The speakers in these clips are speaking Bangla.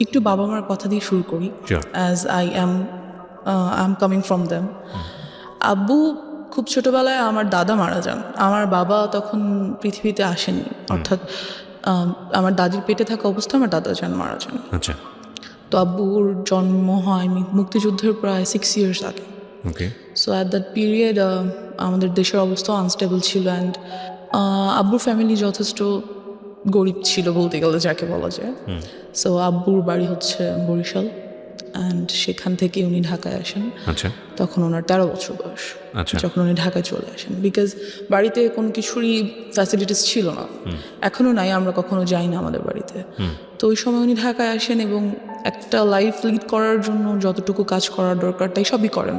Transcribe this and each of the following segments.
একটু বাবা মার কথা দিয়ে শুরু করি, as I am coming from them. আব্বু খুব ছোটবেলায় আমার দাদা মারা যান। আমার বাবা তখন পৃথিবীতে আসেননি, অর্থাৎ আমার দাদির পেটে থাকা অবস্থায় আমার দাদা মারা যান। আচ্ছা। তো আব্বুর জন্ম হয় মুক্তিযুদ্ধের প্রায় 6 years আগে। ওকে। সো অ্যাট দ্যাট পিরিয়ড আমাদের দেশের অবস্থা আনস্টেবল ছিল, অ্যান্ড আব্বুর ফ্যামিলি যথেষ্ট গরিব ছিল বলতে গেলে, যাকে বলা যায়। সো আব্বুর বাড়ি হচ্ছে বরিশাল, অ্যান্ড সেখান থেকে উনি ঢাকায় আসেন। আচ্ছা। তখন ওনার 13 বছর বয়স আচ্ছা। যখন উনি ঢাকায় চলে আসেন, বিকজ বাড়িতে কোনো কিছুরই ফ্যাসিলিটিস ছিল না, এখনও নাই, আমরা কখনো যাই না আমাদের বাড়িতে। তো ওই সময় উনি ঢাকায় আসেন এবং একটা লাইফ লিড করার জন্য যতটুকু কাজ করার দরকার তাই সবই করেন।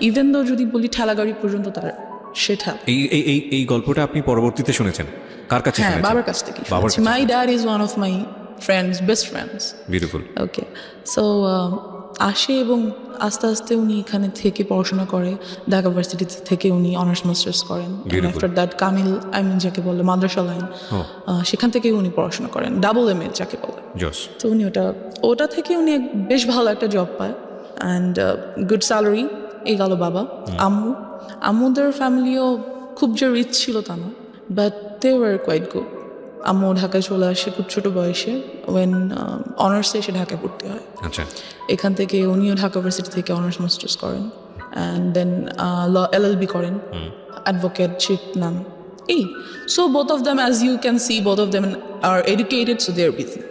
ইভেন দো যদি বলি ঠেলাগাড়ি পর্যন্ত তার সেটা। এই গল্পটা আপনি পরবর্তীতে শুনেছেন কার কাছে? হ্যাঁ, বাবার কাছ থেকে শুনেছি। My dad is one of my friends, best friends. Beautiful. Okay, so আসে এবং আস্তে আস্তে উনি এখানে থেকে পড়াশোনা করে। ঢাকা ভার্সিটি থেকে উনি অনার্স মাস্টার্স করেন। আফটার দ্যাট কামিল যাকে বলে মাদ্রাসা লাইন, সেখান থেকে উনি পড়াশোনা করেন, ডাবল MA যাকে বলে। তো উনি ওটা থেকে উনি বেশ ভালো একটা জব পায়, অ্যান্ড গুড স্যালারি। এই গেল বাবা। আম্মুদের ফ্যামিলিও খুব যে রিচ ছিল তা না, but they were quite good. আম্মু ঢাকায় চলে আসে খুব ছোট বয়সে, ওয়েন অনার্সে এসে ঢাকায় পড়তে হয়। আচ্ছা। এখান থেকে উনিও ঢাকা ভার্সিটি থেকে অনার্স মাস্টার্স করেন, অ্যান্ড দেন LLB করেন, অ্যাডভোকেটশিপ নেন। So both of them, as you can see, both of them are educated, so they are busy.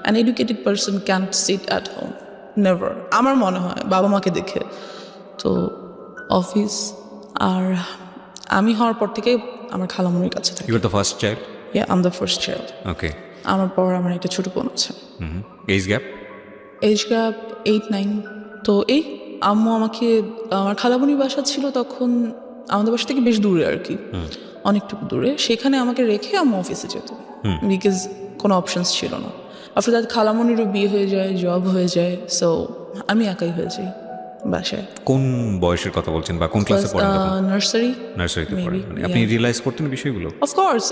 An educated person can't sit at home, never, আমার মনে হয় বাবা মাকে দেখে। তো অফিস, আর আমি হওয়ার পর থেকে আমার খালামুনির কাছে থাকি। You are the first child? Yeah, I'm the first child. Okay. আমার পর আমার একটা ছোট বোন আছে। Age gap? Age gap 8-9। তো আম্মু আমাকে, আমার খালামুনির বাসা ছিল তখন আমাদের বাসা থেকে বেশ দূরে আর কি, অনেকটুকু দূরে। সেখানে আমাকে রেখে আম্মু অফিসে যেত, বিকজ কোনো অপশনস ছিল না। আফটার দ্যাট খালামুনিরও বিয়ে হয়ে যায়, জব হয়ে যায়, সো আমি একাই হয়ে যাই বাসায়। কোন বয়সের কথা বলছেন বা কোন ক্লাসে পড়েন তখন? নার্সারিতে পড়েন। মানে আপনি রিয়েলাইজ করতেন বিষয়গুলো? অফকোর্স,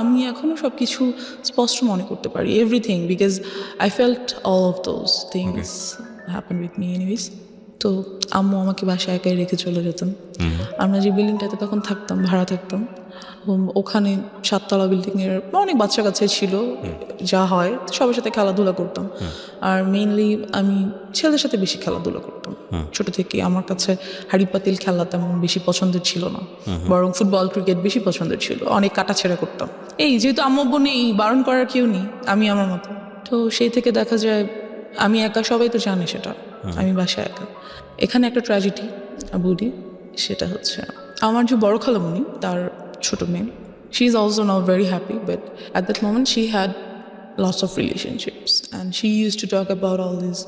আমি এখনো সব কিছু স্পষ্ট মনে করতে পারি, everything, because I felt all of those things happen with me anyways. তো আম্মু আমাকে বাসায় একাই রেখে চলে যেতেন। আমরা যে বিল্ডিংটাতে তখন থাকতাম, ভাড়া থাকতাম, ওখানে 7তলা বিল্ডিংয়ের অনেক বাচ্চা কাছে ছিল, যা হয় সবার সাথে খেলাধুলা করতাম। আর মেইনলি আমি ছেলেদের সাথে বেশি খেলাধুলা করতাম ছোট থেকে। আমার কাছে হাড়ি পাতিল খেলা তেমন বেশি পছন্দের ছিল না, বরং ফুটবল ক্রিকেট বেশি পছন্দের ছিল। অনেক কাটাছেড়া করতাম। যেহেতু আম্মু নেই, বারণ করার কেউ নেই, আমি আমার মতো। তো সেই থেকে দেখা যায় আমি একা, সবাই তো জানে সেটা, আমি বাসায় একা। এখানে একটা ট্র্যাজেডি বুডি, সেটা হচ্ছে আমার যে বড় খালামণি, তার ছোট মেয়ে, she is also now very happy, but at that moment she had lots of relationships, and she use to talk about all this.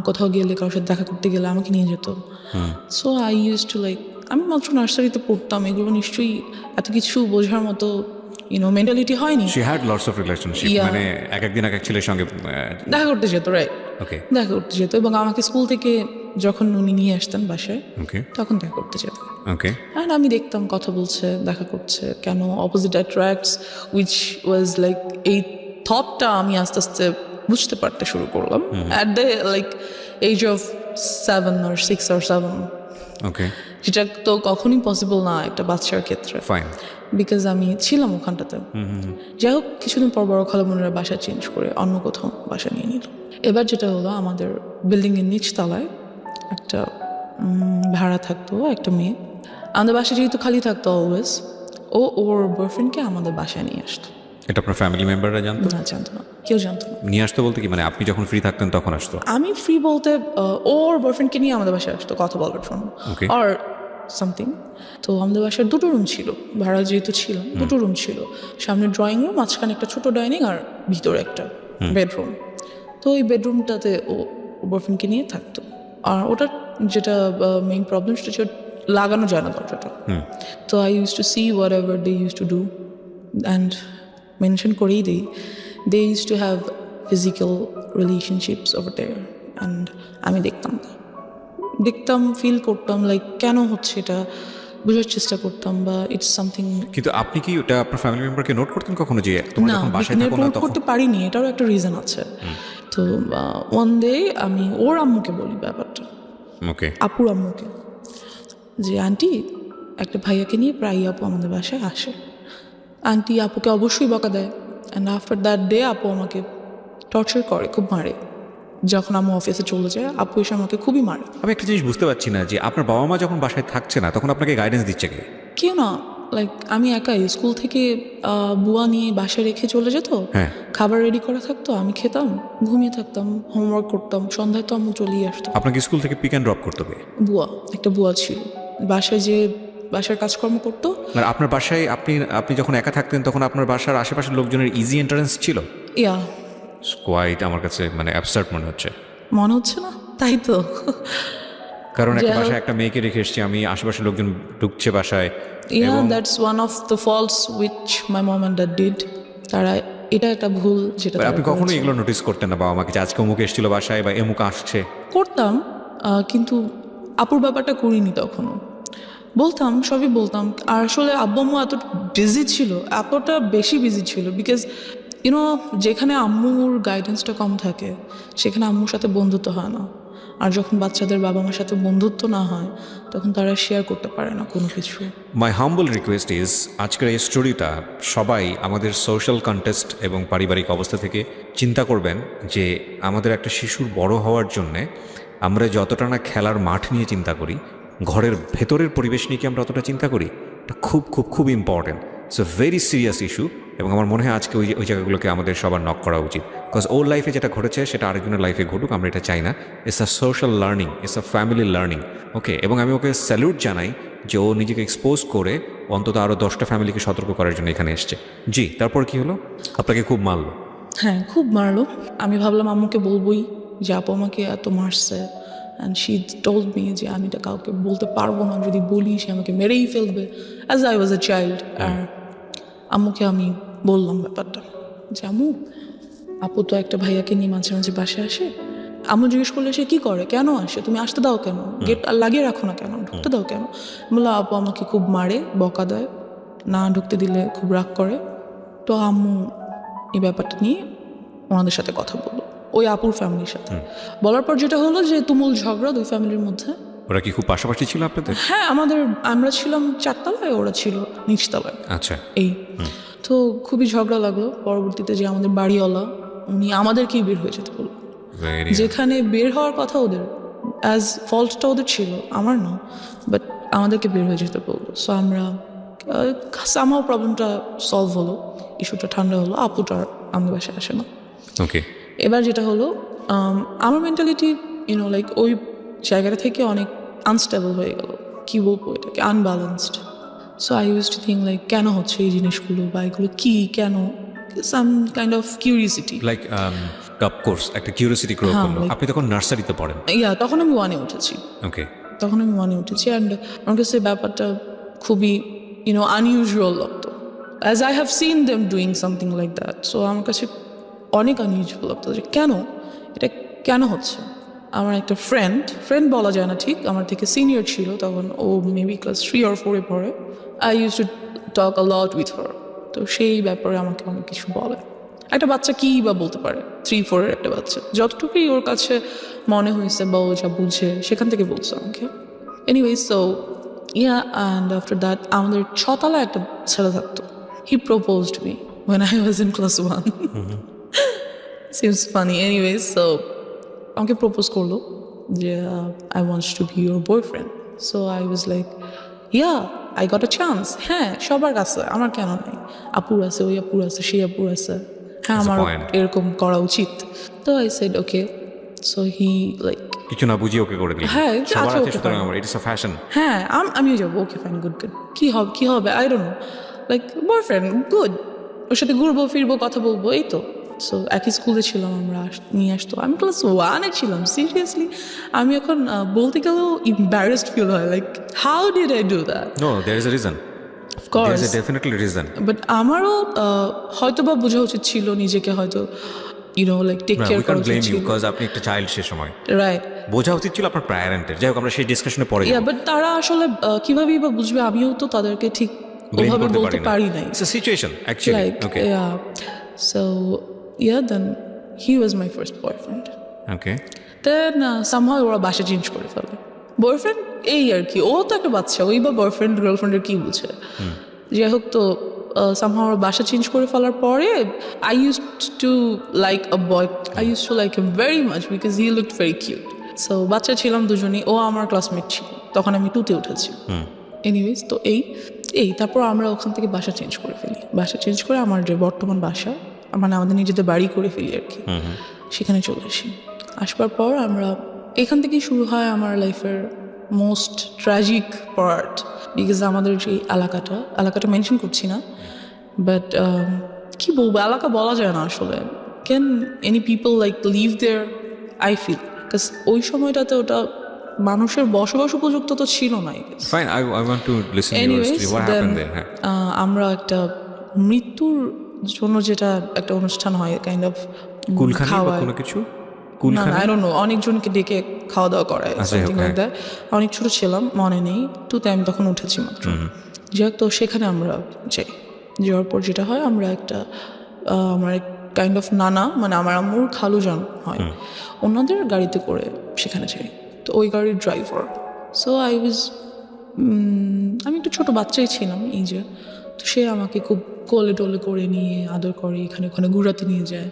কোথাও গেলে, কারোর সাথে দেখা করতে গেলে আমাকে নিয়ে যেত। সো আই ইউজ টু আমি মাত্র নার্সারিতে পড়তাম, এগুলো নিশ্চয়ই এত কিছু বোঝার মতো মেন্টালিটি হয়নি। She had lots of relationship, মানে একদিন এক ছেলের সঙ্গে দেখা করতে যেত, রাইট? ওকে, দেখা করতে যেত, এবং আমাকে স্কুল থেকে যখন উনি নিয়ে আসতেন বাসায়, তখন দেখা করতে যেত। ওকে, অ্যান্ড আমি দেখতাম কথা বলছে, দেখা করছে, কেন অপোজিট অ্যাট্রাক্টস, উইচ ওয়াজ এই থটটা আমি আস্তে আস্তে বুঝতে পারতে শুরু করলাম at the age of 7 or 6 or 7। Okay, যেটা তো কখনই পসিবল না একটা বাচ্চার ক্ষেত্রে, ফাইন, বিকজ আমি ছিলাম ওখানটাতে। যাই হোক, কিছুদিন পর বড় খালামুনিরা বাসা চেঞ্জ করে অন্য কোথাও বাসা নিয়ে নিল। এবার যেটা হলো, আমাদের বিল্ডিংয়ের নিচতলায় একটা ভাড়া থাকতো একটা মেয়ে। আমাদের বাসা যেহেতু খালি থাকতো অলওয়েজ, ওর বয়ফ্রেন্ডকে আমাদের বাসায় নিয়ে আসতো। এটা আপনার ফ্যামিলি মেম্বাররা জানতো? না, জানতো না, কেউ জানতো না। নিয়ে আসতো বলতে কি, মানে আপনি যখন ফ্রি থাকতেন তখন আসতো? আমি ফ্রি বলতে ওর বয়ফ্রেন্ডকে নিয়ে আমাদের বাসায় আসতো কথা বলার জন্য, আর সামথিং। তো আমাদের বাসার 2টো রুম ছিল, ভাড়া যেহেতু ছিলাম, 2টো রুম ছিল। সামনে ড্রয়িং রুম, মাঝখানে একটা ছোট ডাইনিং, আর ভিতরে একটা বেডরুম। তো ওই বেডরুমটাতে ও বয়ফ্রেন্ডকে নিয়ে থাকতো। আর ওটার যেটা মেইন প্রবলেম, সেটা হচ্ছে লাগানো যায় না দরজাটা। তো I use to see whatever they use to do, and mention করেই দিই, they use to have physical relationships over there, and আমি দেখতাম, ফিল করতাম কেন হচ্ছে এটা, বোঝার চেষ্টা করতাম বা ইটস সামথিং। কিন্তু আপনি কি ওটা আপনার ফ্যামিলি মেম্বারকে নোট করতেন কখনো যে তোমরা না, যখন বাসায় থাকো না নোট তখন? করতে পারিনি, এটারও একটা রিজন আছে। তো ওয়ান ডে আমি ওর আম্মুকে বলি ব্যাপারটা, ওকে, আপুর আম্মুকে, যে আন্টি একটা ভাইয়াকে নিয়ে প্রায় আপু আমাদের বাসায় আসে। আন্টি আপুকে অবশ্যই বকা দেয়, অ্যান্ড আফটার দ্যাট ডে আপু আমাকে টর্চার করে, খুব মারে। যখন আম্মু অফিসে চলে যায় আপু এসে আমাকে খুবই মারে। আমি একটা জিনিস বুঝতে পারছি না যে আপনার বাবা মা যখন বাসায় থাকছে না তখন আপনাকে গাইডেন্স দিচ্ছে কে? কেউ না, লাইক আমি একাই স্কুল থেকে বুয়া নিয়ে বাসায় রেখে চলে যেত, হ্যাঁ। খাবার রেডি করা থাকতো, আমি খেতাম, ঘুমিয়ে থাকতাম, হোমওয়ার্ক করতাম, সন্ধ্যায় তো আম্মু চলেই আসতো। আপনাকে স্কুল থেকে পিক অ্যান্ড ড্রপ করতে হবে? বুয়া, একটা বুয়া ছিল বাসায়, যে বাসার কাজকর্ম করতো। আর আপনার বাসায় আপনি যখন একা থাকতেন তখন আপনার বাসার আশেপাশের লোকজনের ইজি এন্ট্রান্স ছিল? ইয়া, কোয়াইট আমার কাছে মানে অ্যাবসার্ড মনে হচ্ছে। মনে হচ্ছে না? তাই তো। কারণ একটা যাই হোক। বাসায় একটা মেয়েকে রেখে এসেছি আমি, আশেপাশের লোকজন ঢুকছে বাসায়। Yeah, that's one of the faults which my mom and dad did. তারা, এটা একটা ভুল যেটা তারা আপনি কখনো করেছে। এগুলো নোটিস করতেন না বাবা মাকে যে আজকে অমুক এসেছিল বাসায় বা এমুক আসছে? করতাম, কিন্তু আপুর ব্যাপারটা করিনি তখনও। বলতাম, সবই বলতাম। আর আসলে আব্বু আম্মু এত বিজি ছিল, এতটা বেশি বিজি ছিল, বিকজ ইউনো যেখানে আম্মুর গাইডেন্সটা কম থাকে সেখানে আম্মুর সাথে বন্ধুত্ব হয় না। আর যখন বাচ্চাদের বাবা মার সাথে বন্ধুত্ব না হয় তখন তারা শেয়ার করতে পারে না কোনো কিছু। মাই হাম্বল রিকোয়েস্ট ইজ, আজকের এই স্টোরিটা সবাই আমাদের সোশ্যাল কন্টেক্সট এবং পারিবারিক অবস্থা থেকে চিন্তা করবেন যে আমাদের একটা শিশুর বড় হওয়ার জন্যে আমরা যতটা না খেলার মাঠ নিয়ে চিন্তা করি, ঘরের ভেতরের পরিবেশ নিয়ে কি আমরা অতটা চিন্তা করি? এটা খুব খুব খুব important. It's a very serious issue এবং আমার মনে হয় আজকে ওই জায়গাগুলোকে আমাদের সবার নক করা উচিত। বিকজ ওর লাইফে যেটা ঘটেছে সেটা আরেকজনের লাইফে ঘটুক, আমরা এটা চাই না। It's a social learning, it's a family learning. Okay, এবং আমি ওকে স্যালুট জানাই যে ও নিজেকে এক্সপোজ করে অন্তত আরও 10টা ফ্যামিলিকে সতর্ক করার জন্য এখানে এসছে। জি, তারপর কি হলো? আপনাকে খুব মারলো? হ্যাঁ, খুব মারলো। আমি ভাবলাম আম্মুকে বলবোই যে আপু আমাকে এত মারছে, অ্যান্ড শি টোল্ড মি যে আমি এটা কাউকে বলতে পারবো না, যদি বলি সে আমাকে মেরেই ফেলবে, as I was a child. আর আম্মুকে আমি বললাম ব্যাপারটা যে আম্মু, আপু তো একটা ভাইয়াকে নিয়ে মাঝে মাঝে বাসায় আসে। আম্মু জিজ্ঞেস করলে সে কী করে, কেন আসে, তুমি আসতে দাও কেন, গেট লাগিয়ে রাখো না কেন, ঢুকতে দাও কেন? বললাম আপু আমাকে খুব মারে, বকা দেয়, না ঢুকতে দিলে খুব রাগ করে। তো আম্মু এই ব্যাপারটা নিয়ে ওনাদের সাথে কথা বললো, ওই আপুর ফ্যামিলির সাথে। বলার পর যেটা হলো যে তুমুল ঝগড়া দুই ফ্যামিলির মধ্যে। ওরা কি খুব পাশাপাশি ছিল আপনাদের? হ্যাঁ, আমরা ছিলাম 4 তলায়, ওরা ছিল নিচতলায়। আচ্ছা। এই তো খুবই ঝগড়া লাগলো। পরবর্তীতে যে আমাদের বাড়িওয়ালা, উনি আমাদেরকেই বের হয়ে যেতে বললো, ভেরি যেখানে বের হওয়ার কথা ওদের, অ্যাজ ফল্টটা ওদের ছিল, আমার না, বাট আমাদেরকে বের হয়ে যেতে বললো। সো আমরা সামহাও প্রবলেমটা সলভ হলো, ইস্যুটা ঠান্ডা হলো, আপুটা আমাদের বাসায় আসে না। ওকে। এবার যেটা হলো, আমার মেন্টালিটি লাইক ওই জায়গাটা থেকে অনেক আনস্টেবল হয়ে গেল, কী বলবো এটাকে, unbalanced. So I use to think like কেন হচ্ছে এই জিনিসগুলো, বা এগুলো কী, কেন, some kind of curiosity. Like of course একটা কিউরিয়াসিটি গ্রো করলো। আপনি তখন নার্সারিতে পড়েন? তখন আমি 1-এ উঠেছি। ওকে। তখন আমি 1-এ উঠেছি, অ্যান্ড আমার কাছে ব্যাপারটা খুবই আনইউজুয়াল লাগতো, as I have seen them doing something like that. So আমার কাছে অনেক আনইউজুয়াল লাগতো যে কেন এটা কেন হচ্ছে। আমার একটা ফ্রেন্ড বলা যায় না ঠিক, আমার থেকে সিনিয়র ছিল তখন, ও মেবি ক্লাস 3 or 4-এ পড়ে। I use to talk a lot with her. তো সেই ব্যাপারে আমাকে অনেক কিছু বলে। একটা বাচ্চা কী বা বলতে পারে, 3-4-এর একটা বাচ্চা, যতটুকুই ওর কাছে মনে হয়েছে বা ও যা বুঝে সেখান থেকে বলছে আমাকে। Anyway, so and after that আমাদের 6 তলায় একটা ছেলে থাকতো। He proposed me when I was in class 1. Seems funny. Anyway, so আমাকে প্রপোজ করলো যে I want to be your boyfriend. So I was like, yeah, I got a chance. হ্যাঁ, সবার কাছে, আমার কেন নাই? আপুর আছে, ওই আপুর আছে, সেই আপুর আছে, হ্যাঁ আমার এরকম করা উচিত। তো I said okay. So he like কিছু না বুঝিয়ে ওকে করে দিলেন? হ্যাঁ, সবার আছে, সুতরাং আমার ইটস আ ফ্যাশন। হ্যাঁ, আমিও যাবো, ওকে ফাইন, গুড। কি হবে I don't know, like boyfriend, good, ওর সাথে ঘুরবো ফিরবো কথা বলবো, এই তো। সো একই স্কুলে ছিলাম আমরা, নিয়ে আসতো। আমি ক্লাস 1-এ ছিলাম, সিরিয়াসলি। আমি এখন বলতে গেলেও ইম্বারেসড ফিল হয়, like how did I do that? No, there is a reason. Of course, there is a definitely reason. But আমারও হয়তো বা বোঝা উচিত ছিল নিজেকে, হয়তো লাইক টেক কেয়ার উই করা ক্যান ব্লেম উচিত ইউ ছিল। বিকজ আপনি একটা চাইল্ড সে সময় রাইট, বোঝা উচিত ছিল আপনার প্যারেন্টের। যাই হোক, আমরা সেই ডিসকাশনে পরে ইয়া, বাট তারা আসলে কিভাবেই বা বুঝবে, আমিও তো তাদেরকে ঠিক ব্লেম ওভাবে করতে বলতে পারি নাই। It's a situation actually. Like, okay yeah. So, yeah, then he was my first boyfriend. Okay Then somehow ওরা বাসা চেঞ্জ করে ফেলে। বয়ফ্রেন্ড এই আর কি, ও তো একটা বাচ্চা, ওই বা বয়ফ্রেন্ড গার্লফ্রেন্ডের কি বুঝে। যাই হোক, তো somehow ওরা বাসা চেঞ্জ করে ফেলার পরে I used to like a boy. I used to like him very much because he looked very cute. So বাচ্চা ছিলাম দুজনেই, ও আমার ক্লাসমেট ছিল, তখন আমি 2তে উঠেছি। এনিওয়েজ, তো এই তারপর আমরা ওখান থেকে বাসা চেঞ্জ করে ফেলি। বাসা চেঞ্জ করে আমার যে বর্তমান বাসা, মানে আমাদের নিজেদের বাড়ি করে ফেলি আর কি, সেখানে চলে আসি। আসবার পর আমরা এখান থেকেই শুরু হয় আমার লাইফের মোস্ট ট্র্যাজিক পার্ট, বিকজ আমাদের যে এলাকাটা মেনশন করছি না, বাট কি বলবো, এলাকা বলা যায় না আসলে। Can any people like live there? I feel, because ওই সময়টাতে ওটা মানুষের বসবাস উপযুক্ত তো ছিল না। Fine, I want to listen your Anyways, story, what then, happened there. হ্যাঁ, আমরা একটা মৃত্যুর জন্য যেটা একটা অনুষ্ঠান হয়, কাইন্ড অফ কুলখানি বা খাওয়ায়। কোনো কিছু না, কুলখানি। আই ডোন্ট নো, অনেকজনকে ডেকে খাওয়া দাওয়া করায়, আচ্ছা, সামথিং okay. Like that. অনেক ছোট ছিলাম, মনে নেই, 2তে আমি তখন উঠেছি মাত্র। যাই হোক, তো সেখানে আমরা যাই। যাওয়ার পর যেটা হয়, আমরা একটা আমার কাইন্ড অফ নানা, মানে আমার আম্মুর খালু যান হয়, ওনাদের গাড়িতে করে সেখানে যাই। তো ওই গাড়ির ড্রাইভার, সো আই ওয়াজ, আমি একটু ছোট বাচ্চাই ছিলাম এই যে, তো সে আমাকে খুব কোলে টোলে করে নিয়ে আদর করে, এখানে ওখানে ঘুরাতে নিয়ে যায়।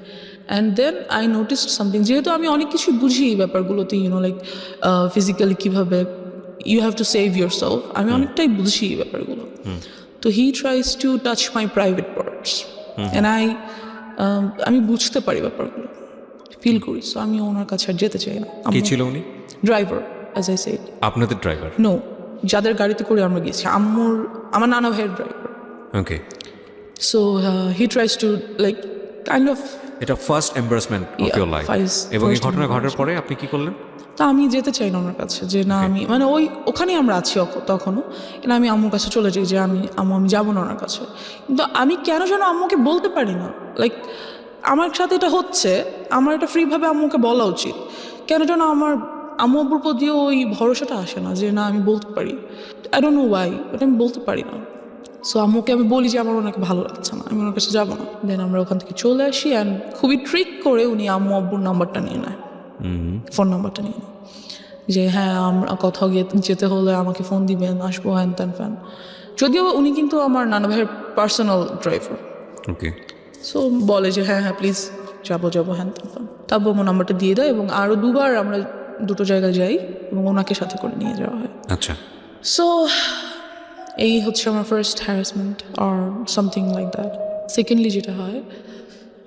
And then I noticed something, যেহেতু আমি অনেক কিছু বুঝি এই ব্যাপারগুলোতে, লাইক ফিজিক্যালি কীভাবে you have to save yourself, আমি অনেকটাই বুঝি এই ব্যাপারগুলো। তো he tries to touch my private parts, and আমি বুঝতে পারি ব্যাপারগুলো, ফিল করি। সো আমি ওনার কাছে আর যেতে চাই না। কে ছিল উনি? Driver, as I said. আপনাদের ড্রাইভার? নো, যাদের গাড়িতে করে আমরা গেছি, আমার নানা ভাইয়ের driver. Okay, so he tries to like kind of, এটা first embarrassment of Yeah, your life. এবং এই first ঘটনা ঘটার embarrassment. পরে আপনি কি করলেন? তা আমি যেতে চাই না ওনার কাছে, যে না, আমি মানে ওখানেই আমরা আছি তখনও, কিন্তু আমি আম্মুর কাছে চলে যাই যে আমি যাবো না ওনার কাছে। কিন্তু আমি কেন যেন আম্মুকে বলতে পারি না, লাইক আমার সাথে এটা হচ্ছে, আমার এটা ফ্রিভাবে আম্মুকে বলা উচিত, কেন যেন আমার আম্মু আব্বুর প্রতিও ওই ভরসাটা আসে না যে না আমি বলতে পারি। আই ডোন্ট নো ওয়াই, ওটা আমি বলতে পারি না। সো আম্মুকে আমি বলি যে আমার ওনাকে ভালো লাগছে না, আমি ওনার কাছে যাবো না। দেন আমরা ওখান থেকে চলে আসি, অ্যান্ড খুবই ট্রিক করে উনি আম্মু আব্বুর নাম্বারটা নিয়ে নেয়, ফোন নাম্বারটা নিয়ে নেয়, যে হ্যাঁ আমরা কোথাও যেতে হলে আমাকে ফোন দিবেন, আসবো, হ্যান ত্যান ফ্যান। যদিও উনি কিন্তু আমার নানা ভাইয়ের পার্সোনাল ড্রাইভার। ওকে, সো বলে যে হ্যাঁ প্লিজ যাবো হ্যান ত্যান ফ্যান। তারপর আমার নাম্বারটা দিয়ে দেয়, এবং আরও 2বার আমরা 2টো জায়গায় যাই, এবং ওনাকে সাথে করে নিয়ে যাওয়া হয়। আচ্ছা। সো এই হচ্ছে আমার first harassment or something like that. Secondly যেটা হয়,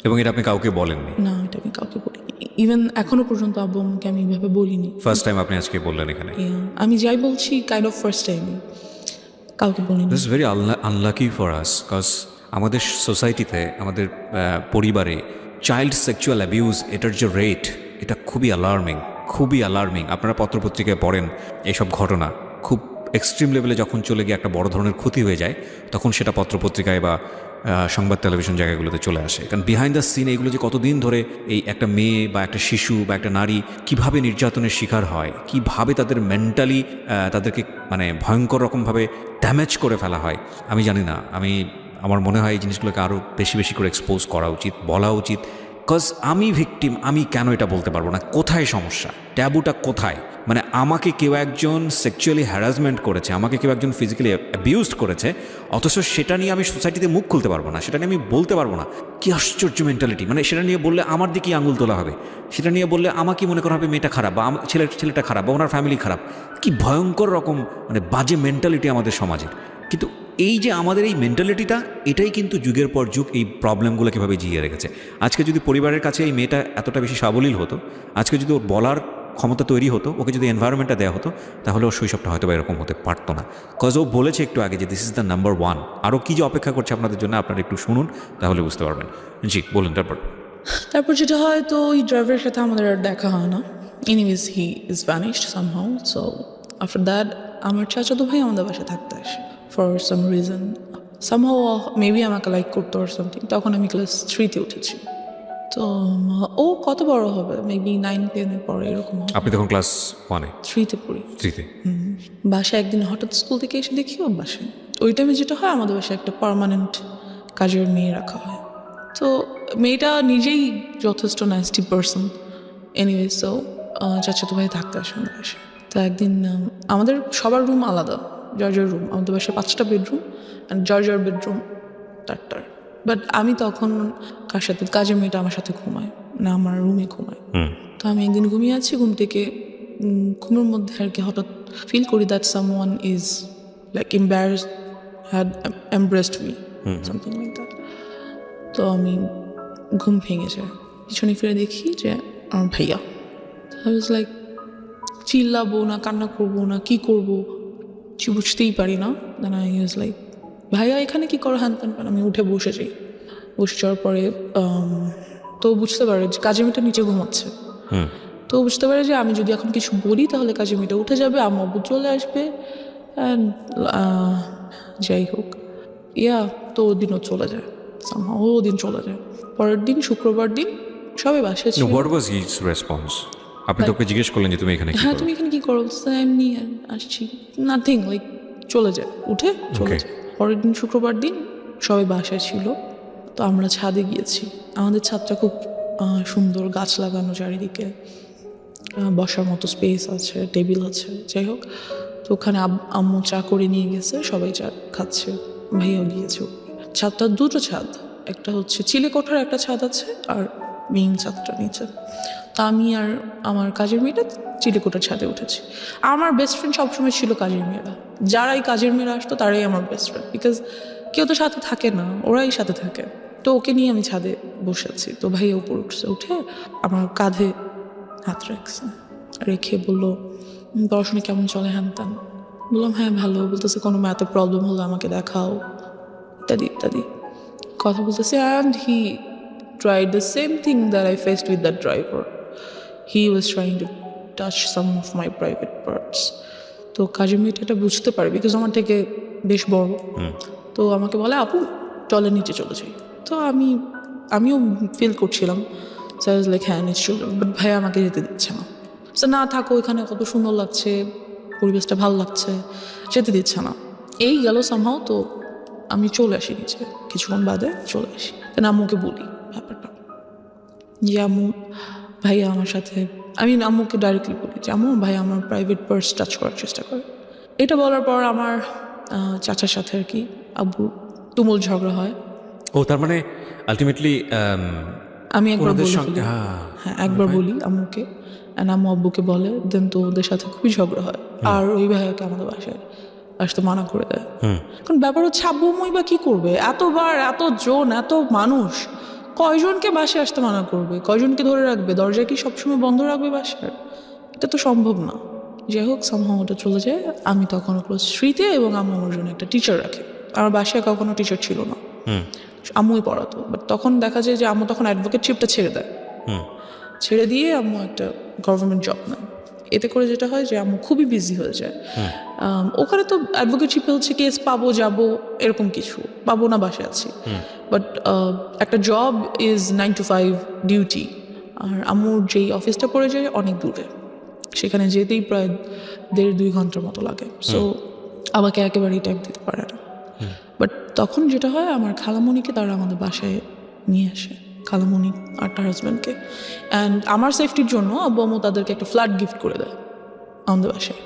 এবং এটা আপনি কাউকে বলেননি? না, এটা আমি কাউকে বলিনি, ইভেন এখনো পর্যন্ত আব্বু আম্মুকে আমি এইভাবে বলিনি। ফার্স্ট টাইম আপনি আজকে বললেন এখানে? Yeah, আমি যাই বলছি কাইন্ড অফ ফার্স্ট টাইম, কাউকে বলিনি। This is very unlucky for us, cause আমাদের সোসাইটিতে, আমাদের পরিবারে চাইল্ড সেক্সুয়াল অ্যাবিউজ, এটার যে রেট, এটা খুবই অ্যালার্মিং। আপনারা পত্রপত্রিকায় পড়েন এইসব ঘটনা, খুব এক্সট্রিম লেভেলে যখন চলে গিয়ে একটা বড় ধরনের ক্ষতি হয়ে যায়, তখন সেটা পত্রপত্রিকায় বা সংবাদ টেলিভিশন জায়গাগুলোতে চলে আসে। কারণ বিহাইন্ড দ্য সিন এইগুলো যে কতদিন ধরে এই একটা মেয়ে বা একটা শিশু বা একটা নারী কিভাবে নির্যাতনের শিকার হয়, কিভাবে তাদের মেন্টালি তাদেরকে মানে ভয়ঙ্কর রকমভাবে ড্যামেজ করে ফেলা হয়, আমি জানি না। আমার মনে হয় এই জিনিসগুলোকে আরও বেশি করে এক্সপোজ করা উচিত, বলা উচিত। কজ আমি ভিকটিম, আমি কেন এটা বলতে পারবো না? কোথায় সমস্যা? ট্যাবুটা কোথায়? মানে আমাকে কেউ একজন সেক্সুয়ালি হ্যারাসমেন্ট করেছে, আমাকে কেউ একজন ফিজিক্যালি অ্যাবিউজড করেছে, অথচ সেটা নিয়ে আমি সোসাইটিতে মুখ খুলতে পারবো না, সেটা নিয়ে আমি বলতে পারবো না। কি আশ্চর্য মেন্টালিটি! মানে সেটা নিয়ে বললে আমার দিকেই আঙুল তোলা হবে, সেটা নিয়ে বললে আমাকে মনে করা হবে মেয়েটা খারাপ, বা ছেলেটা খারাপ, বা ওনার ফ্যামিলি খারাপ। কি ভয়ঙ্কর রকম মানে বাজে মেন্টালিটি আমাদের সমাজের। কিন্তু এই যে আমাদের এই মেন্টালিটিটা, এটাই কিন্তু যুগের পর যুগ এই প্রবলেমগুলো কীভাবে জিয়ে রেখেছে। আজকে যদি পরিবারের কাছে এই মেয়েটা এতটা বেশি সাবলীল হতো, আজকে যদি ওর বলার ক্ষমতা তৈরি হতো, ওকে যদি এনভায়রনমেন্টটা দেওয়া হতো, তাহলে ওর শৈশবটা হয়তো বা এরকম হতে পারতো না। কজ ও বলেছে একটু আগে যে দিস ইজ দ্য নাম্বার 1। আরও কী যে অপেক্ষা করছে আপনাদের জন্য, আপনারা একটু শুনুন, তাহলে বুঝতে পারবেন। জি বলুন। তারপর যেটা হয়, তো ওই ড্রাইভারের সাথে আমাদের আর দেখা হয় না। Anyways he is vanished somehow. So after that আমার চাচাতো ভাই আমাদের বাসায় থাকতে আসে for some reason. Somehow maybe আমাকে লাইক করতো আর সামথিং। তখন আমি ক্লাস 3তে উঠেছি। তো ও কত বড় হবে, মেবি 9-10 পরে এরকম হবে। আপনি তখন ক্লাস 1-এ 3-তে পড়ি। 3-তে? বাসায় একদিন হঠাৎ স্কুল থেকে এসে দেখি ও বাসায়। ওই টাইমে যেটা হয়, আমাদের বাসায় একটা পার্মানেন্ট কাজের মেয়ে রাখা হয়। তো মেয়েটা নিজেই যথেষ্ট নাইসটি পারসন। এনিওয়ে, সো চাচাতো ভাই থাকতে আসে আমাদের বাসায়। তো একদিন আমাদের সবার রুম আলাদা, জর্জর রুম। আমাদের বাসায় 5টা বেডরুম, অ্যান্ড জর্জর বেডরুম 4টার। বাট আমি তখন কার সাথে, কাজের মেয়েটা আমার সাথে ঘুমায় না, আমার রুমে ঘুমায়। তো আমি একদিন ঘুমিয়ে আছি, ঘুম থেকে ঘুমের মধ্যে আর কি হঠাৎ ফিল করি that someone is like embarrassed, had embraced me, something like that. তো আমি ঘুম ভেঙে যায়, পিছনে ফিরে দেখি যে আমার ভাইয়া। আই ওয়াজ লাইক, চিল্লাবো না, কান্না করবো না, কি করবো কিছু বুঝতেই পারি না। দেন আই ওয়াজ লাইক, ভাইয়া এখানে কি করো, হ্যান ত্যান। আমি উঠে বসে যাই। বসে যাওয়ার পরে তো বুঝতে পারে যে কাজের মেয়েটা নিচে ঘুমাচ্ছে। তো বুঝতে পারে যে আমি যদি এখন কিছু বলি তাহলে কাজের মেয়েটা উঠে যাবে, আম্মু আব্বু চলে আসবে, অ্যান্ড যাই হোক, তো ওদিনও চলে যায়। ও দিন চলে যায়। পরের দিন শুক্রবার দিন সবাই বাসায় ছিল। What was his response? আপনি তোকে জিজ্ঞেস করলেন যে তুমি এখানে কি হ্যাঁ, করো? তুমি এখানে কি করো? এমনি আসছি, নাথিং, লাইক চলে যায়, উঠে চলে যায়। পরের দিন শুক্রবার দিন সবাই বাসায় ছিল, তো আমরা ছাদে গিয়েছি। আমাদের ছাদটা খুব সুন্দর, গাছ লাগানো চারিদিকে, বসার মতো স্পেস আছে, টেবিল আছে, যাই হোক। তো ওখানে আম্মু চা করে নিয়ে গেছে, সবাই চা খাচ্ছে, ভাইয়াও গিয়েছে। ছাদটা 2টো ছাদ, একটা হচ্ছে চিলে কোঠার একটা ছাদ আছে, আর মেইন ছাদটা নিচে। তা আমি আর আমার কাজের মেয়েটা চিলেকোঠার ছাদে উঠেছি। আমার বেস্ট ফ্রেন্ড সবসময় ছিল কাজের মেয়েরা। যারাই কাজের মেয়েরা আসতো তারাই আমার বেস্ট ফ্রেন্ড, বিকজ কেউ তো সাথে থাকে না, ওরাই সাথে থাকে। তো ওকে নিয়ে আমি ছাদে বসে আছি। তো ভাইয়া উপর উঠছে, উঠে আমার কাঁধে হাত রাখছে, রেখে বললো, পড়াশোনা কেমন চলে, হ্যান ত্যান। বললাম হ্যাঁ ভালো। বলতেছে কোনো ম্যাথে প্রবলেম হলে আমাকে দেখাও, ইত্যাদি ইত্যাদি কথা বলতেছে। And he tried the same thing that I faced with that driver. He was trying to touch some of my private parts. তো কাজের মেয়েটা এটা বুঝতে পারে, বিকজ আমার থেকে বেশ বড়। তো আমাকে বলে, আপু চলে নিচে চলে যাই। তো আমিও ফিল করছিলাম, সো আই ওয়াজ লাইক হ্যাঁ নিচে চলে, বাট ভাই আমাকে যেতে দিচ্ছে না। সো না থাকো, এখানে কত সুন্দর লাগছে, পরিবেশটা ভালো লাগছে, যেতে দিচ্ছে না। এই গেল সামহাও। তো আমি চলে আসি নিচে, কিছুক্ষণ বাদে চলে আসি। আম্মুকে বলি ব্যাপারটা, যে আম্মু ভাইয়া আমার সাথে, আমি আম্মুকে ডাইরেক্টলি বলি যে আম্মু ভাইয়া আমার প্রাইভেট পার্স টাচ করার চেষ্টা করে। এটা বলার পর আমার চাচার সাথে আর কি আব্বু তুমুল ঝগড়া হয়। ও তার মানে আলটিমেটলি আমি একবার বলি, হ্যাঁ একবার বলি আম্মুকে, অ্যান্ড আম্মু আব্বুকে বলে, দেন তো ওদের সাথে খুবই ঝগড়া হয়। আর ওই ভাইয়াকে আমাদের বাসায় আসতে মানা করে দেয়। কারণ ব্যাপার হচ্ছে, আব্বু আম্মুই বা কি করবে, এতবার, এত জন, এত মানুষ, কয়জনকে বাসায় আসতে মানা করবে, কয়জনকে ধরে রাখবে, দরজা কি সবসময় বন্ধ রাখবে বাসার? এটা তো সম্ভব না। যাই হোক, সামহাও ওটা চলে যায়। আমি তখন ক্লাস 3-তে, এবং আম্মু আমার জন্য একটা টিচার রাখে। আমার বাসায় কখনো টিচার ছিল না, আম্মুই পড়াতো। বাট তখন দেখা যায় যে আম্মু তখন অ্যাডভোকেটশিপটা ছেড়ে দেয়, ছেড়ে দিয়ে আম্মু একটা গভর্নমেন্ট জব নেয়। এতে করে যেটা হয় যে আম্মু খুবই বিজি হয়ে যায়। ওখানে তো অ্যাডভোকেটশিপে হচ্ছে কেস পাবো, যাবো, এরকম কিছু পাবো না, বাসায় আছি। বাট একটা জব ইজ 9 to 5 ডিউটি। আর আম্মুর যেই অফিসটা পড়ে যায় অনেক দূরে, সেখানে যেতেই প্রায় 1.5-2 ঘন্টার মতো লাগে। সো আমাকে একেবারেই টাইম দিতে পারে না। বাট তখন যেটা হয়, আমার খালামণিকে তারা আমাদের বাসায় নিয়ে আসে, খালামণি আর তার হাজব্যান্ডকে। অ্যান্ড আমার সেফটির জন্য আব্বু আম্মু তাদেরকে একটা ফ্ল্যাট গিফট করে দেয় আমাদের বাসায়,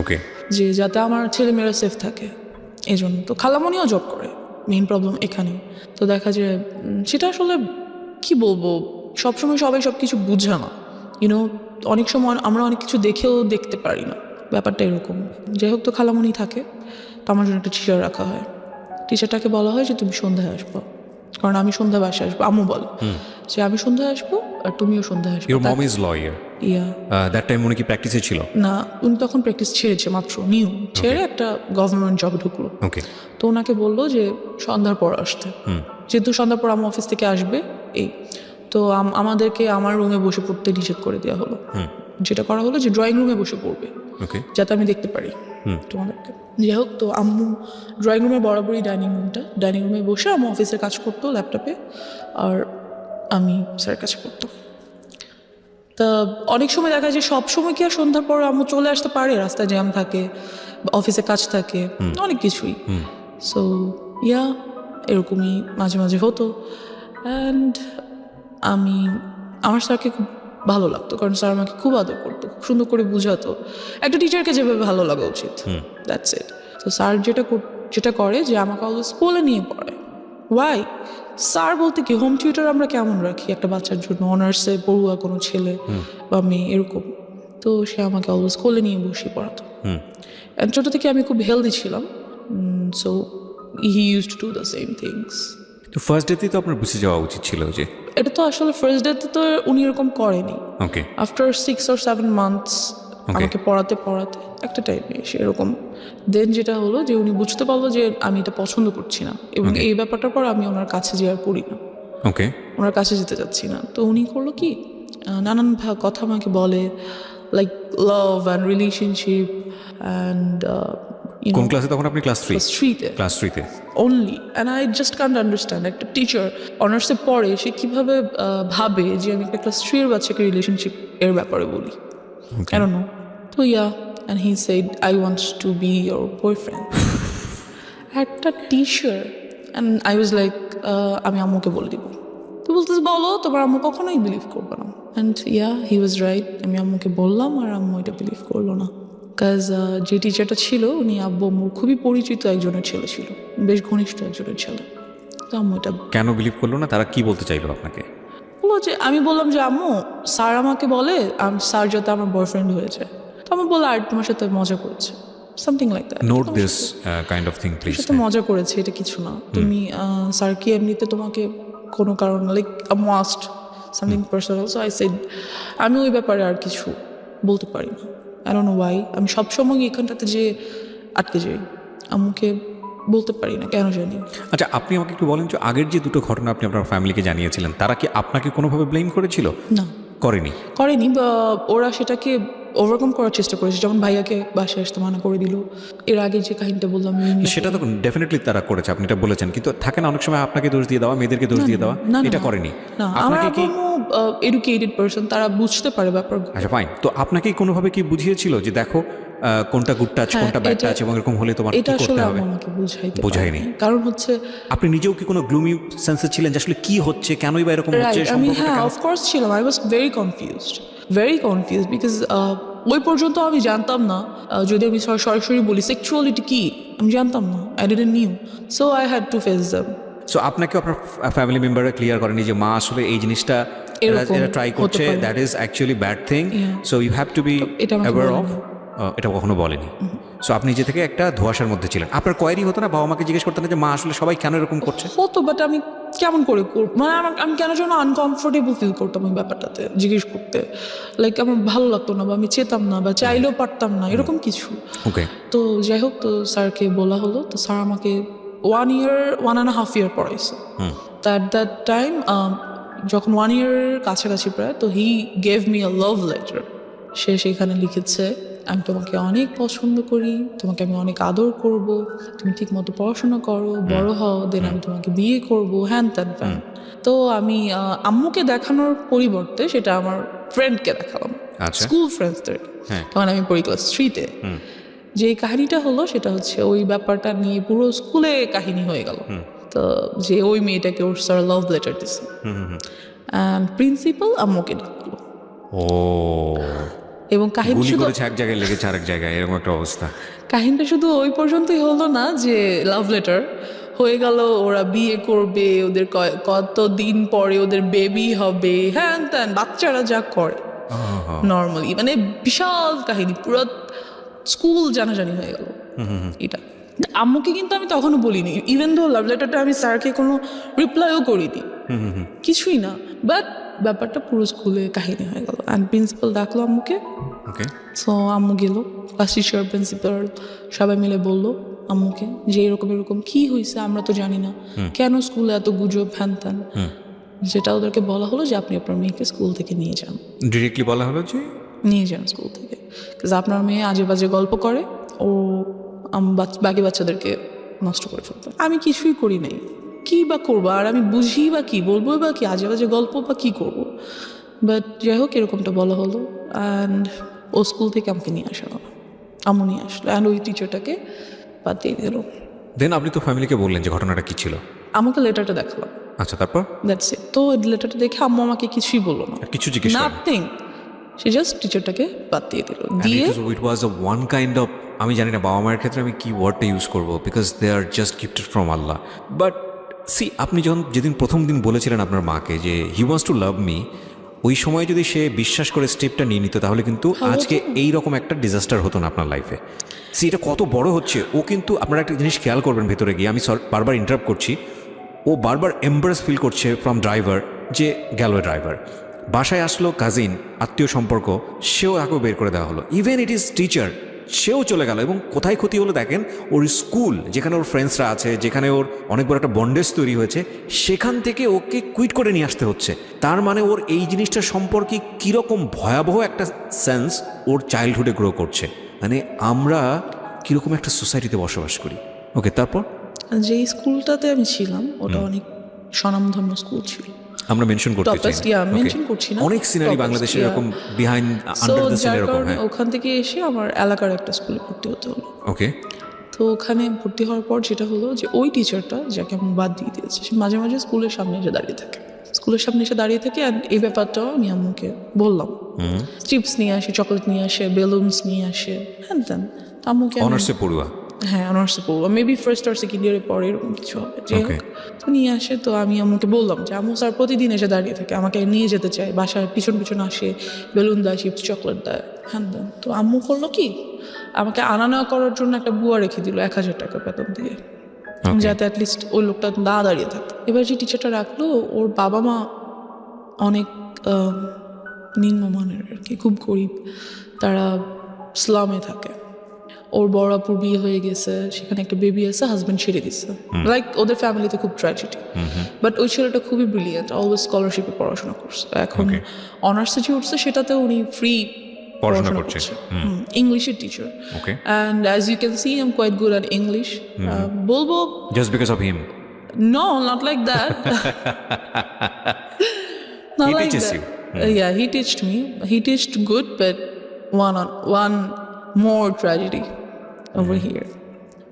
ওকে, যে যাতে আমার ছেলেমেয়েরা সেফ থাকে এই জন্য। তো খালামণিও জব করে, মেইন প্রবলেম এখানেই। তো দেখা যায় সেটা আসলে কি বলবো, সবসময় সবাই সব কিছু বুঝে না, ইউনো। অনেক সময় আমরা অনেক কিছু দেখেও দেখতে পারি না, ব্যাপারটা এরকম। যাই হোক, তো খালামণি থাকে, তো আমার জন্য একটা টিচার রাখা হয়। টিচারটাকে বলা হয় যে তুমি সন্ধ্যায় আসবো, কারণ আমি সন্ধ্যা বাসায় আসবো। আম্মু বলে যে আমি সন্ধ্যায় আসবো আর তুমিও সন্ধ্যায় আসবো। Your mom is lawyer? Yeah. That time উনি কি প্র্যাকটিসে ছিল? না, উনি তখন প্র্যাকটিস ছেড়েছে, মাত্র নিউ ছেড়ে একটা গভর্নমেন্ট জবে ঢুকলো। ওকে। তো ওনাকে বললো যে সন্ধ্যার পর আসতে, যেহেতু সন্ধ্যার পর আমার অফিস থেকে আসবে। এই তো আমাদেরকে আমার রুমে বসে পড়তে নিষেধ করে দেওয়া হলো। যেটা করা হলো যে ড্রয়িং রুমে বসে পড়বে, যাতে আমি দেখতে পারি তোমাদেরকে। যাই হোক, তো আম্মু ড্রয়িং রুমে বরাবরই ডাইনিং রুমে বসে আম্মু অফিসের কাজ করতো ল্যাপটপে। আর আমি স্যারের কাছে পড়তাম। তা অনেক সময় দেখা যায় সব সময় কি আর সন্ধ্যার পর আম্মু চলে আসতে পারে, রাস্তায় জ্যাম থাকে, অফিসে কাজ থাকে, অনেক কিছুই। সো ইয়া, এরকমই মাঝে মাঝে হতো। অ্যান্ড আমার স্যারকে খুব ভালো লাগতো, কারণ স্যার আমাকে খুব আদর করতো, খুব সুন্দর করে বুঝাতো, একটা টিচারকে যেভাবে ভালো লাগা উচিত। That's it. তো স্যার যেটা করে যে আমাকে অলওয়েজ কোলে নিয়ে পড়ায়। ওয়াই? স্যার বলতে কি, হোম টিউটর আমরা কেমন রাখি একটা বাচ্চার জন্য, অনার্সে পড়ুয়া কোনো ছেলে বা মেয়ে এরকম, তো সে আমাকে অলওয়েজ কোলে নিয়ে বসে পড়াতো। অ্যান্ড ছোটো থেকে আমি খুব হেলদি ছিলাম, so he use to do the same things. তো ফার্স্ট ডেতেই তো আপনার বুঝে যাওয়া উচিত ছিল যে এটা তো আসলে ফার্স্ট ডেতে তো উনি এরকম করেনি। ওকে আফটার 6 or 7 months আমাকে পড়াতে একটা টাইমে এসে এরকম দেন যেটা হলো যে উনি বুঝতে পারলো যে আমি এটা পছন্দ করছি না, এবং এই ব্যাপারটার পর আমি ওনার কাছে যে আর পড়ি না, ওকে ওনার কাছে যেতে চাচ্ছি না। তো উনি করলো কি, নানান কথা আমাকে বলে, like love and relationship and কোন ক্লাসে তখন আপনি? ক্লাস 3? ক্লাস 3 তে only, and I just can't understand একটা টিচার অনার্সে পড়ে সে কিভাবে ভাবে যে আমি একটা ক্লাস 3 এর বাচ্চাকে রিলেশনশিপ এর ব্যাপারে বলি। I don't know. তো and he said I want to be your boyfriend. একটা teacher, and I was like আমি আম্মুকে বলে দিব। তো বলতেছে বলো, তোমার আম্মু কখনোই বিলিভ করবে না। and he was right, আমি আম্মুকে বললাম আর আম্মু এটা বিলিভ করলো না। কাজ যে টিচারটা ছিল উনি আব্বু আম্মুর খুবই পরিচিত একজনের ছেলে ছিল, বেশ ঘনিষ্ঠ একজনের ছেলে। তো আম্মু এটা কেন বিলিভ করলো না? তারা কি বলতে চাইলো আপনাকে? বললো যে, আমি বললাম যে আম্মু স্যার আমাকে বলে স্যার যাতে আমার বয়ফ্রেন্ড হয়ে যায়। তো আমি বললাম আর তোমার সাথে মজা করেছে, something like that. Note this kind of thing please. সাথে মজা করেছে, এটা কিছু না। তুমি স্যার কি এমনিতে তোমাকে কোনো কারণ like must something personal. So I said আমি ওই ব্যাপারে আর কিছু বলতে পারি না। I don't know why, আমি সবসময় এখানটাতে যে আটকে যাই, আম্মুকে বলতে পারি না কেন জানি। আচ্ছা, আপনি আমাকে একটু বলেন যে আগের যে দুটো ঘটনা আপনি আপনার ফ্যামিলিকে জানিয়েছিলেন, তারা কি আপনাকে কোনোভাবে ব্লেম করেছিল? না, করেনি বা ওরা সেটাকে ওভারকাম করার চেষ্টা করেছে। যেমন ভাইয়াকে বাসায় আসতে মানা করে দিল, এর আগে যে কাহিনীটা বললাম। সেটা তো ডেফিনেটলি তারা করেছে, আপনি এটা বলেছেন, কিন্তু থাকে না অনেক সময় আপনাকে দোষ দিয়ে দেওয়া, মেয়েদেরকে দোষ দিয়ে দেওয়া, এটা করেনি। না, আমার আম্মু এডুকেটেড পারসন, তারা বুঝতে পারে ব্যাপার। আচ্ছা ফাইন, তো আপনাকে কোনোভাবে কি বুঝিয়েছিল যে দেখো কোনটা গুড টাচ কোনটা ব্যাড টাচ, এবং এরকম হলে তোমার কি করতে হবে? আমাকে বুঝায়নি। কারণ হচ্ছে আপনি নিজেও কি কোনো গ্লুমি সেন্সে ছিলেন যে আসলে কি হচ্ছে, কেনই বা এরকম হচ্ছে? আমি অফ কোর্স ছিলাম। I was very confused because ওই পর্যন্ত আমি জানতাম না, যদি আমি সরাসরি বলি সেক্সুয়ালিটি কি, আমি জানতাম না। I didn't new, so I had to face them. So আপনাকে আপনার ফ্যামিলি মেম্বাররা ক্লিয়ার করেনি যে মা আসলে এই জিনিসটা এরা ট্রাই করছে, that is actually bad thing, so you have to be aware of? এটা কখনো বলেনি। সো আপনি নিজে থেকে একটা ধোঁয়াশার মধ্যে ছিলেন। আপনার কোয়ারি হতো না, বাবা মাকে জিজ্ঞেস করতেন যে মা আসলে সবাই কেন এরকম করছে? হতো, বাট আমি কেমন করে মানে আমি কেন যেন আনকমফোর্টেবল ফিল করতাম ওই ব্যাপারটাতে জিজ্ঞেস করতে। লাইক আমার ভালো লাগতো না, বা আমি চেতাম না, বা চাইলেও পারতাম না, এরকম কিছু। ওকে, তো যাই হোক, তো স্যারকে বলা হলো। তো স্যার আমাকে 1.5 year পড়াইছে। তো অ্যাট দ্যাট টাইম যখন 1 year কাছাকাছি প্রায়, তো he gave me a love letter. সে সেখানে লিখেছে, আমি তোমাকে অনেক পছন্দ করি, তোমাকে আমি অনেক আদর করব, তুমি ঠিক মতো পড়াশোনা করো, বড় হও, দেন আমি তোমাকে বিয়ে করবো, হ্যান ত্যান ফ্যান। তো আমি আম্মুকে দেখানোর পরিবর্তে সেটা আমার ফ্রেন্ডকে দেখালাম, স্কুল ফ্রেন্ডসদেরকে। তখন আমি পড়ি ক্লাস 3-তে। যে কাহিনীটা হলো সেটা হচ্ছে ওই ব্যাপারটা নিয়ে পুরো স্কুলে কাহিনী হয়ে গেল। তো যে ওই মেয়েটাকে ওর স্যার লাভ লেটার দিছে, অ্যান্ড প্রিন্সিপাল আম্মুকে ডাকলো। এবং কাহিনী শুধু এক জায়গায় লেগেছে আরেক জায়গায়, এরকম একটা অবস্থা। কাহিনীটা শুধু ওই পর্যন্তই হলো না যে লাভ লেটার হয়ে গেল, ওরা বিয়ে করবে, ওদের কতদিন পরে ওদের বেবি হবে, হ্যান ত্যান, বাচ্চারা যা করে নর্মালি, মানে বিশাল কাহিনী, পুরো স্কুল জানাজানি হয়ে গেল এটা। আম্মুকে কিন্তু আমি তখনও বলিনি, ইভেন দো লাভ লেটারটা আমি স্যারকে কোনো রিপ্লাইও করিনি, কিছুই না, বাট ব্যাপারটা পুরো স্কুলে কাহিনী হয়ে গেল। অ্যান্ড প্রিন্সিপাল ডাকলো আম্মুকে। সো আম্মু গেল, ক্লাস টিচার, প্রিন্সিপাল সবাই মিলে বললো আম্মুকে যে এরকম কি হয়েছে, আমরা তো জানি না, কেন স্কুলে এত গুজব হ্যান ত্যান। যেটা ওদেরকে বলা হলো যে আপনি আপনার মেয়েকে স্কুল থেকে নিয়ে যান। ডিরেক্টলি বলা হলো যে নিয়ে যান স্কুল থেকে, বিকজ আপনার মেয়ে আজে বাজে গল্প করে, ও বাকি বাচ্চাদেরকে নষ্ট করে ফেলতো। আমি কিছুই করি নাই, কী বা করবো, আর আমি বুঝি বা কি বলবো বা কি আজে বাজে গল্প বা কী করবো। বাট যাই হোক এরকমটা বলা হলো, অ্যান্ড ও স্কুল থেকে আমাকে নিয়ে আসলো, আম্মু নিয়ে আসলো, অ্যান্ড ওই টিচারটাকে বাদ দিয়ে দিল। দেন আপনি তো ফ্যামিলিকে বললেন যে ঘটনাটা কী ছিল। আমাকে লেটারটা দেখালাম, আচ্ছা, তারপর দ্যাটস ইট। তো লেটারটা দেখে আম্মু আমাকে কিছুই বললো না, আর কিছু জিজ্ঞেস করেন? নাথিং। সে জাস্ট টিচারটাকে বাদ দিয়ে দিল, And দিয়ে it was a one kind of, আমি জানি না বাবা মায়ের ক্ষেত্রে আমি কি ওয়ার্ডটা ইউজ করবো, because they are just gifted from Allah. But see, আপনি যখন যেদিন প্রথম দিন বলেছিলেন আপনার মাকে যে he wants to love me, ওই সময় যদি সে বিশ্বাস করে স্টেপটা নিয়ে নিত তাহলে কিন্তু আজকে এই রকম একটা ডিজাস্টার হতো না আপনার লাইফে। সি, এটা কত বড় হচ্ছে। ও কিন্তু আপনারা একটা জিনিস খেয়াল করবেন ভেতরে গিয়ে, আমি বারবার ইন্টারাপ্ট করছি, ও বারবার এম্বারেস ফিল করছে ফ্রম ড্রাইভার, যে গেল ড্রাইভার, বাসায় আসলো কাজিন, আত্মীয় সম্পর্ক, সেও তাকেও বের করে দেওয়া হলো। ইভেন ইট ইজ টিচার, সেও চলে গেল। এবং কোথায় ক্ষতি হলো দেখেন, ওর স্কুল যেখানে ওর ফ্রেন্ডসরা আছে, যেখানে ওর অনেক বড় একটা বন্ডেজ তৈরি হয়েছে, সেখান থেকে ওকে কুইট করে নিয়ে আসতে হচ্ছে। তার মানে ওর এই জিনিসটা সম্পর্কে কীরকম ভয়াবহ একটা সেন্স ওর চাইল্ডহুডে গ্রো করছে। মানে আমরা কীরকম একটা সোসাইটিতে বসবাস করি। ওকে, তারপর যে স্কুলটাতে আমি ছিলাম ওটা অনেক স্বনামধন্য স্কুল ছিল। আমরা মেনশন করতে চাই Toughest, yeah, mention করছি না। অনেক সিনারি Toughest, বাংলাদেশে yeah. এরকম behind So, under the scene যার এরকম। কারণে হ্যাঁ, ওখান থেকে এসে আমার এলাকার একটা স্কুলে ভর্তি হতে হলো। ওকে। তো ওখানে ভর্তি হওয়ার পর যেটা হলো যে ওই টিচারটা যাকে আমি বাদ দিয়ে দিয়েছি, সে মাঝে মাঝে স্কুলের সামনে এসে দাঁড়িয়ে থাকে, স্কুলের সামনে এসে দাঁড়িয়ে থাকে। আর এই ব্যাপারটাও আমি আম্মুকে বললাম, চিপস নিয়ে আসে, চকলেট নিয়ে আসে, বেলুনস নিয়ে আসে, হ্যান তেন। আম্মুকে অনার্সে পড়ুয়া। হ্যাঁ, অনার্সে পড়বো, মেবি ফার্স্ট আর সেকেন্ড ইয়ারে পরে এরকম কিছু হবে। যে Okay. তো নিয়ে আসে, তো আমি আম্মুকে বললাম যে আম্মু স্যার প্রতিদিন এসে দাঁড়িয়ে থাকে, আমাকে নিয়ে যেতে চায়, বাসায় পিছন পিছন আসে, বেলুন দেয়, চিপস চকলেট দেয়, হ্যান দেন। তো আম্মু করলো কি, আমাকে আনা নেওয়া করার জন্য একটা বুয়া রেখে দিল 1000 টাকা বেতন দিয়ে, যাতে অ্যাটলিস্ট ওই লোকটা না দাঁড়িয়ে থাকে। এবার যে টিচারটা রাখলো, ওর বাবা মা অনেক নিম্নমানের আর কি, খুব গরিব, তারা স্লামে থাকে। ওর বড় আপুর বিয়ে হয়ে গেছে, সেখানে একটা বেবি আছে, হাজব্যান্ড ছেড়ে দিচ্ছে, লাইক ওদের ফ্যামিলিতে খুব ট্র্যাজেডি। বাট ওই ছেলেটা খুবই ব্রিলিয়েন্ট, অলওয়েজ স্কলারশিপে পড়াশোনা করছে। এখন অনার্সে যে উঠছে সেটাতে উনি ফ্রি পড়াশোনা করছে। ইংলিশের teacher. Okay. And as you can see I am quite good at English. বলবো just because of him? no, not like that. Not He like teaches that. you. Yeah, he teached me. He teached good, but one more tragedy over here.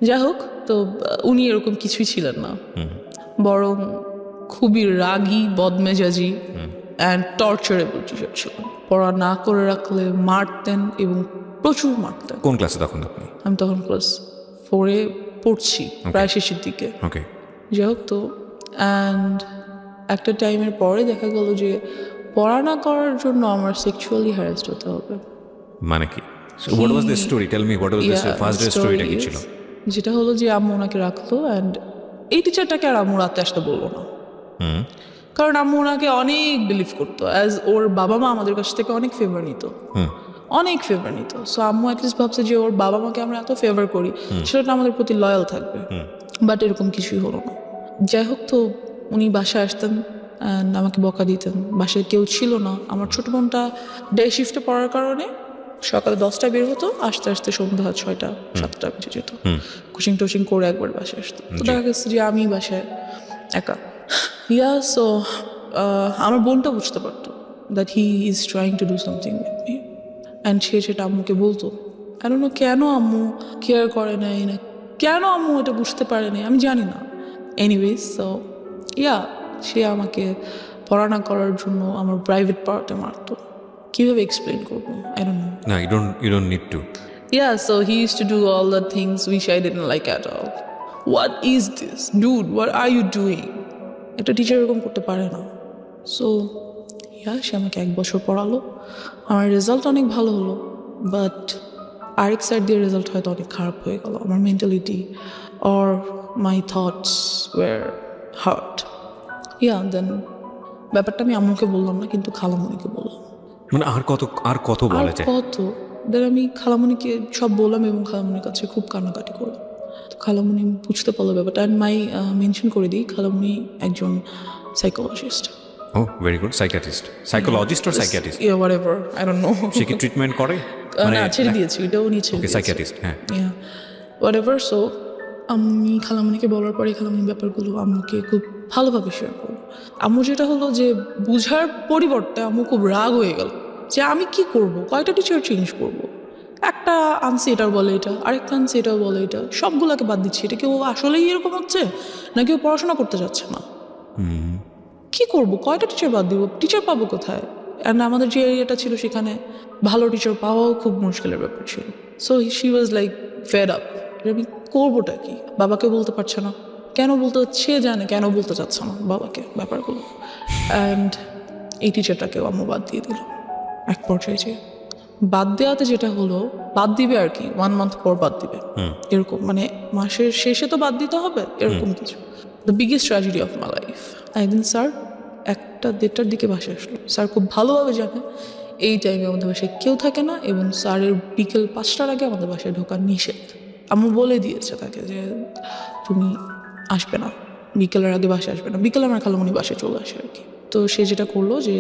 যাই হোক, তো উনি এরকম কিছুই ছিলেন না, বরং খুবই রাগী, বদমেজাজি অ্যান্ড টর্চারেবল টিচার ছিলেন। পড়া না করে রাখলে মারতেন, এবং প্রচুর মারতেন। কোন ক্লাসে তখন আপনি? আমি তখন ক্লাস 4-এ পড়ছি, প্রায় শেষের দিকে। ওকে। যাই হোক, তো অ্যান্ড একটা টাইমের পরে দেখা গেল যে পড়া না করার জন্য আমার সেক্সুয়ালি হ্যারাসড হতে হবে। মানে কি? What was the story? Tell me, what was the first day স্টোরিটা কি ছিল? যেটা হলো যে আম্মু ওনাকে রাখলো, অ্যান্ড এই টিচারটাকে আর আম্মু রাতে আসতে বললো না, কারণ আম্মু ওনাকে অনেক বিলিভ করতো, অ্যাজ ওর বাবা মা আমাদের কাছ থেকে অনেক ফেভার নিত, অনেক ফেভার নিত। সো আম্মু অ্যাটলিস্ট ভাবছে যে ওর বাবা মাকে আমরা এত ফেভার করি, সেটা আমাদের প্রতি লয়াল থাকবে। বাট এরকম কিছুই হলো না। যাই হোক, তো উনি বাসায় আসতেন অ্যান্ড আমাকে বকা দিতেন। বাসায় কেউ ছিল না, আমার ছোটো বোনটা ডে শিফটে পড়ার কারণে সকালে 10টায় বের হতো, আসতে আসতে সন্ধ্যা 6টা-7টা বেজে যেত। কোচিং টোচিং করে একবার বাসায় আসতো। তো দেখা গেছে যে আমি বাসায় একা। সো আমার বোনটা বুঝতে পারতো that he is trying to do something with me, and সে সেটা আম্মুকে বলতো। I don't know কেন আম্মু কেয়ার করে নাই, না কেন আম্মু এটা বুঝতে পারে নাই, আমি জানি না। এনিওয়েজ, সো সে আমাকে পড়াশোনা করার জন্য আমার প্রাইভেট পার্টে মারতো। কীভাবে এক্সপ্লেন করবো, I don't know. না, you don't need to. So he used to do all the things which I didn't like at all. What is this? Dude, what are you doing? একটা টিচার এরকম করতে পারে না। সো সে আমাকে 1 বছর পড়ালো, আমার রেজাল্ট অনেক ভালো হলো, বাট আরেক সাইড দিয়ে রেজাল্ট হয়তো অনেক খারাপ হয়ে গেল। আমার mentality or my thoughts were hurt. Then ব্যাপারটা আমি আম্মুকে বললাম না, কিন্তু খালামণিকে বললাম। মানে আর কত বলা যায়? দেন আমি খালামণিকে সব বললাম, এবং খালামণির কাছে খুব কান্নাকাটি করলাম। তো খালামণি বুঝতে পারলো ব্যাপারটা। অ্যান্ড মেনশন করে দিই, খালামণি একজন psychologist. Oh, very good. Psychologist or psychiatrist? Whatever, I don't know. সে কি ট্রিটমেন্ট করে? না, ছেড়ে দিয়েছি, এটাও নিয়ে ছেড়ে দিয়েছি। সাইকিয়াট্রিস্ট, হ্যাঁ। হোয়াটএভার। সো আমি খালামণিকে বলার পরে খালামণি ব্যাপারগুলো আম্মুকে খুব ভালোভাবে শেয়ার করলো। আম্মু যেটা হলো যে বুঝার পরিবর্তে আম্মু খুব রাগ হয়ে গেল যে আমি কি করব, কয়টা টিচার চেঞ্জ করব, একটা আনছি এটার বলে এটা, আরেকটা আনছি এটাও বলে এটা, সবগুলোকে বাদ দিচ্ছি, এটা কেউ আসলেই এরকম হচ্ছে না কেউ পড়াশোনা করতে যাচ্ছে না, কি করব, কয়টা টিচার বাদ দিব, টিচার পাবো কোথায়? অ্যান্ড আমাদের যে এরিয়াটা ছিল সেখানে ভালো টিচার পাওয়াও খুব মুশকিলের ব্যাপার ছিল। So she was like fed up, আমি করবোটা কি, বাবাকে বলতে পারছে না, কেন বলতে সে জানে কেন বলতে চাচ্ছে না বাবাকে ব্যাপারগুলো। অ্যান্ড এই টিচারটাকেও আম্মু বাদ দিয়ে দিল এক পর্যায়ে। যে বাদ দেওয়াতে যেটা হলো, বাদ দিবে আর কি 1 মান্থ পর বাদ দিবে এরকম, মানে মাসের শেষে তো বাদ দিতে হবে এরকম কিছু। The biggest tragedy of my life, একদিন স্যার 1টা-1:30টার দিকে বাসায় আসলো। স্যার খুব ভালোভাবে জানে এই টাইমে আমাদের বাসায় কেউ থাকে না এবং স্যারের বিকেল 5টার আগে আমাদের বাসায় ঢোকা নিষেধ। আম্মু বলে দিয়েছে তাকে যে তুমি আসবে না, বিকেলের আগে বাসায় আসবে না। বিকেলে আমার খালামণি বাসায় চলে আসে আর কি। তো সে যেটা করলো যে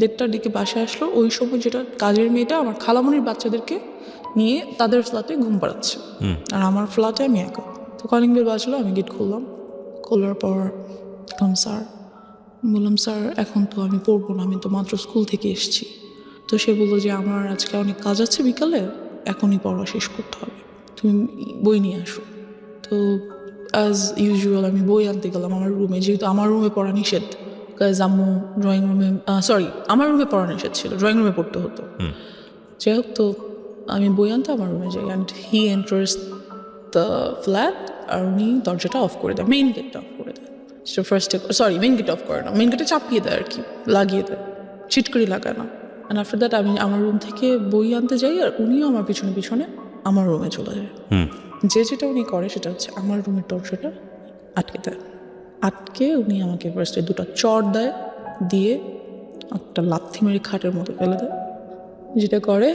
1:30টার দিকে বাসায় আসলো, ওই সময় যেটা কাজের মেয়েটা আমার খালামণির বাচ্চাদেরকে নিয়ে তাদের ফ্ল্যাটে ঘুম পাড়াচ্ছে, আর আমার ফ্ল্যাটে আমি একা। তো কলিং বেল বাজলো, আমি গেট খুললাম, খোলার পর স্যার, বললাম স্যার এখন তো আমি পড়বো না, আমি তো মাত্র স্কুল থেকে এসেছি। তো সে বললো যে আমার আজকে অনেক কাজ আছে বিকালে, এখনই পড়া শেষ করতে হবে, তুমি বই নিয়ে আসো। তো অ্যাজ ইউজুয়াল আমি বই আনতে গেলাম আমার রুমে, যেহেতু আমার রুমে পড়া নিষেধ, কাজ আম্মু ড্রয়িং রুমে, আমার রুমে পড়া নিষেধ ছিল, ড্রয়িং রুমে পড়তে হতো। যাই হোক, তো আমি বই আনতে আমার রুমে যাই, and he enters the flat, আর উনি দরজাটা অফ করে দেয়, মেইন গেটটা অফ করে দেয়। মেইন গেট অফ করে না, মেইন গেটে চাপিয়ে দেয় আর কি, লাগিয়ে দেয়, চিটকরি লাগায় না। অ্যান্ড আফটার দ্যাট আমি আমার রুম থেকে বই আনতে যাই, আর উনিও আমার পিছনে পিছনে আমার রুমে চলে যায়। যেটা উনি করে সেটা হচ্ছে আমার রুমের দরজাটা আটকে দেয়। আটকে উনি আমাকে ফার্স্টে 2টা চড় দেয়, দিয়ে একটা লাথি মেরে খাটের মতো ফেলে দেয়। যেটা করে,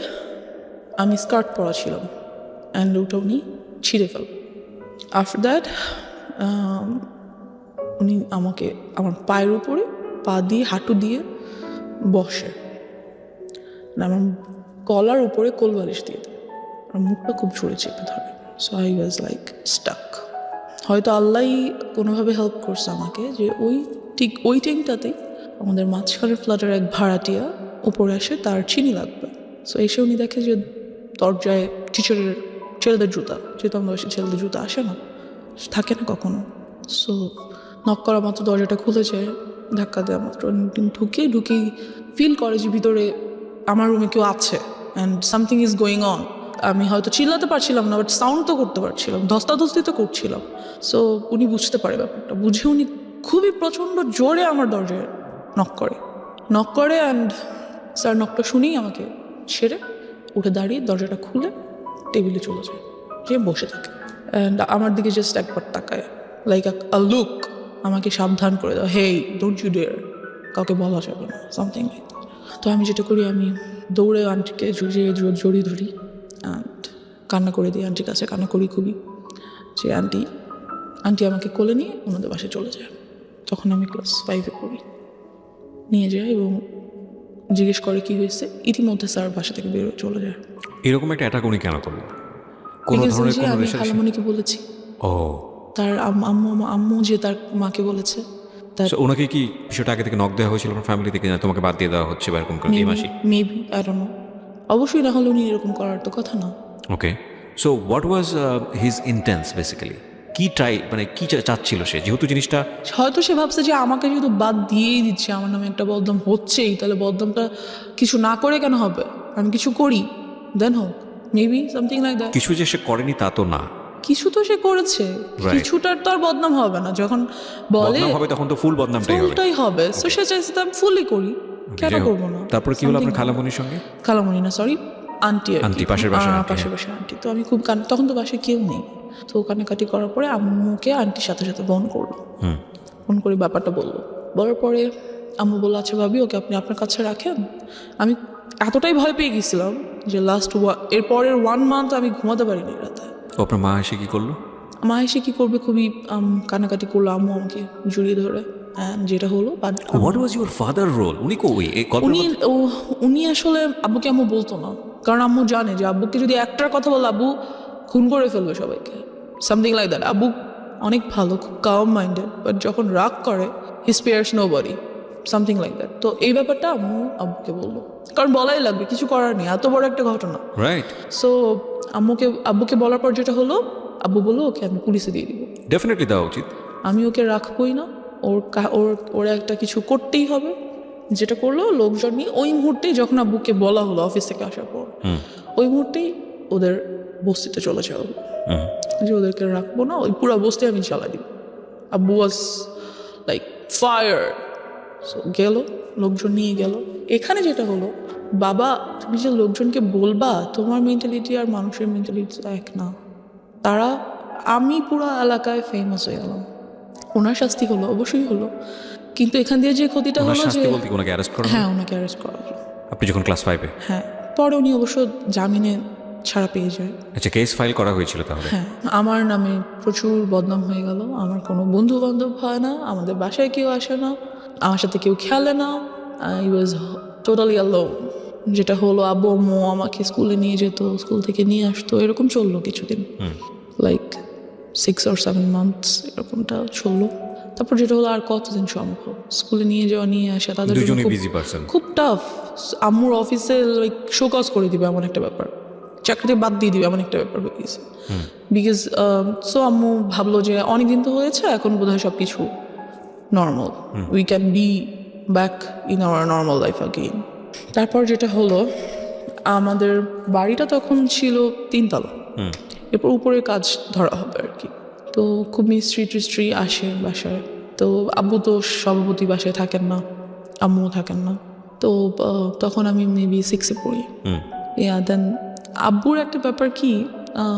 আমি স্কার্ট পরা ছিলাম, অ্যান্ড ওটা উনি ছিঁড়ে ফেল। আফটার দ্যাট উনি আমাকে আমার পায়ের উপরে পা দিয়ে হাঁটু দিয়ে বসে, আমার গলার উপরে কোলবালিশ দিয়ে দেয়, আর মুখটা খুব জোরে চেপে ধরে। So I was like stuck. হয়তো আল্লাহই কোনোভাবে হেল্প করছে আমাকে, যে ঠিক ওই টাইমটাতেই আমাদের মাঝখানের ফ্ল্যাটের এক ভাড়াটিয়া উপরে আসে, তার চিনি লাগবে। সো এসে উনি দেখে যে দরজায় টিচারের ছেলেদের জুতা, যেহেতু আমাদের বাসায় ছেলেদের জুতা আসে না, থাকে না কখনো। সো নক করা মাত্র দরজাটা খুলে যায়, ধাক্কা দেওয়া মাত্র ঢুকেই ফিল করে যে ভিতরে আমার রুমে কেউ আছে and something is going on. আমি হয়তো চিল্লাতে পারছিলাম না, বাট সাউন্ড তো করতে পারছিলাম, ধস্তাধস্তি তো করছিলাম। সো উনি বুঝতে পারে ব্যাপারটা, বুঝে উনি খুবই প্রচণ্ড জোরে আমার দরজায় নক করে অ্যান্ড স্যার নকটা শুনেই আমাকে ছেড়ে উঠে দাঁড়িয়ে দরজাটা খুলে টেবিলে চলে যায়, যে বসে থাকে অ্যান্ড আমার দিকে জাস্ট একবার তাকায়, লাইক আ লুক, আমাকে সাবধান করে দাও, হেই ডোন্ট ইউ ডেয়ার, কাউকে বলা যাবে না, সামথিং লাইক। তো আমি যেটা করি, আমি দৌড়ে আন্টিকে জড়িয়ে ধরি অ্যান্ড কান্না করে দিই, আন্টির কাছে কান্না করি খুবই, যে আন্টি আমাকে কোলে নিয়ে ওনাদের বাসায় চলে যায়। তখন আমি ক্লাস 5-এ পড়ি। নিয়ে যায় এবং জিজ্ঞেস করে কি হয়েছে, ইতিমধ্যে স্যার বাসা থেকে বেরোয় চলে যায়। এরকম একটা অ্যাটাক উনি কেন করলো? কোনো ধরনের কোনো আমি খালামণিকে বলেছি, তার আম্মু যে তার মাকে বলেছে। ওনাকে কি বিষয়টা আগে থেকে নক দেওয়া হয়েছিল আপনার ফ্যামিলি থেকে, না তোমাকে বাদ দিয়ে দেওয়া হচ্ছে বা এরকম করে? মেবি আই ডোন্ট নো, অবশ্যই না হলে উনি এরকম করার তো কথা না। Okay, so what was his intents basically? কি কি চাচ্ছিল সে, যেহেতু জিনিসটা হয়তো সে ভাবছে যে আমাকে যেহেতু বাদ দিয়েই দিচ্ছে, আমার নামে একটা বদনাম হচ্ছেই, তাহলে বদনামটা কিছু না করে কেন হবে, আমি কিছু করি দেন হোক, মেবি সামথিং লাইক দ্যাট। কিছু যে সে করেনি তা তো না, কিছু তো সে করেছে, কিছুটার তো আর বদনাম হবে না, যখন বলে হবে তখন তো ফুল বদনামটাই হবে। সো সে চাইছে তো আমি ফুলই করি, কেন করবো না। তারপর কি হলো আপনার খালামণির সঙ্গে? খালামণি না, সরি আন্টি, পাশের বাসার আন্টি। তো আমি খুব তখন তো বাসায় কেউ নেই, তো কান্নাকাটি করার পরে আম্মুকে আন্টির সাথে সাথে ফোন করলো, ফোন করে ব্যাপারটা বলার পরে আম্মু বললো আচ্ছা ভাবি, ওকে আপনি আপনার কাছে রাখেন। আমি এতটাই ভয় পেয়ে গেছিলাম যে এর পরের 1 মান্থ আমি ঘুমাতে পারিনি রাতে। আপনার মা এসে কি করলো? মা এসে কি করবে, খুবই কান্নাকাটি করলো, আম্মু আমাকে জড়িয়ে ধরে, যেটা হলো what was your father role? উনি আসলে আব্বুকে আম্মু বলতো না, কারণ আম্মু জানে যে আব্বুকে যদি একটার কথা বলে আব্বু খুন করে ফেলবে সবাইকে। Something like that. আব্বু অনেক ভালো, খুব কাম মাইন্ডেড, বাট যখন রাগ করে he spares nobody, something like that. তো এই ব্যাপারটা আম্মু আব্বুকে বললো, কারণ বলাই লাগবে, কিছু করার নেই, এত বড় একটা ঘটনা। রাইট। সো আব্বুকে বলার পর যেটা হলো, আব্বু বললো ওকে আমি পুলিশে দিয়ে দিব। ডেফিনেটলি দেওয়া উচিত। আমি ওকে রাখবই না, ওর একটা কিছু করতেই হবে। যেটা করলো লোকজন নিয়ে ওই মুহূর্তেই, যখন আব্বুকে বলা হলো অফিস থেকে আসার পর, ওই মুহূর্তেই ওদের বস্তিতে চলে যাওয়া হলো, যে ওদেরকে রাখবো না, ওই পুরো বস্তি আমি চালাই দিব। আব্বু ওয়াজ লাইক ফায়ার। সো গেল, লোকজন নিয়ে গেল। এখানে যেটা হলো, বাবা তুমি যে লোকজনকে বলবা, তোমার মেন্টালিটি আর মানুষের মেন্টালিটি এক না। তারা, আমি পুরো এলাকায় ফেমাস হয়ে গেলাম। ওনার শাস্তি হলো, অবশ্যই হলো, কিন্তু এখান দিয়ে যে ক্ষতিটা হলো যে, ওনাকে অ্যারেস্ট করা, হ্যাঁ ওনাকে অ্যারেস্ট করা হলো। আপনি যখন ক্লাস 5-এ? হ্যাঁ, পরে উনি অবশ্য জামিনে ছাড়া পেয়ে যায়। আচ্ছা, কেস ফাইল করা হয়েছিল তাহলে? হ্যাঁ, আমার নামে প্রচুর বদনাম হয়ে গেল। আমার কোনো বন্ধু বান্ধব হয় না, আমাদের বাসায় কেউ আসে না, আমার সাথে কেউ খেলে না। I was totally alone. যেটা হলো, আব্বু আম্মু আমাকে স্কুলে নিয়ে যেত, স্কুল থেকে নিয়ে আসতো, এরকম চললো কিছুদিন, লাইক 6 or 7 months এরকমটা চললো। তারপর যেটা হলো, আর কতদিন সম্ভব স্কুলে নিয়ে যাওয়া, নিয়ে আসা, তাদের দুজনেই বিজি পারসন, খুব টাফ। আম্মুর অফিসে লাইক শোকজ করে দিবে এমন একটা ব্যাপার, চাকরিতে বাদ দিয়ে দিবে এমন একটা ব্যাপার হয়ে গেছে। বিকজ সো আম্মু ভাবলো যে অনেকদিন তো হয়েছে, এখন বোধহয় সব কিছু normal, we can be back in our normal life again. তারপর যেটা হলো, আমাদের বাড়িটা তখন ছিল 3 তলা, এরপর উপরের কাজ ধরা হবে আর কি। তো খুব মিস্ত্রি আসে বাসায়। তো আব্বু তো সভাপতি বাসায় থাকেন না, আম্মুও থাকেন না। তো তখন আমি মেবি 6-এ পড়ি। দেন আব্বুর একটা ব্যাপার কি,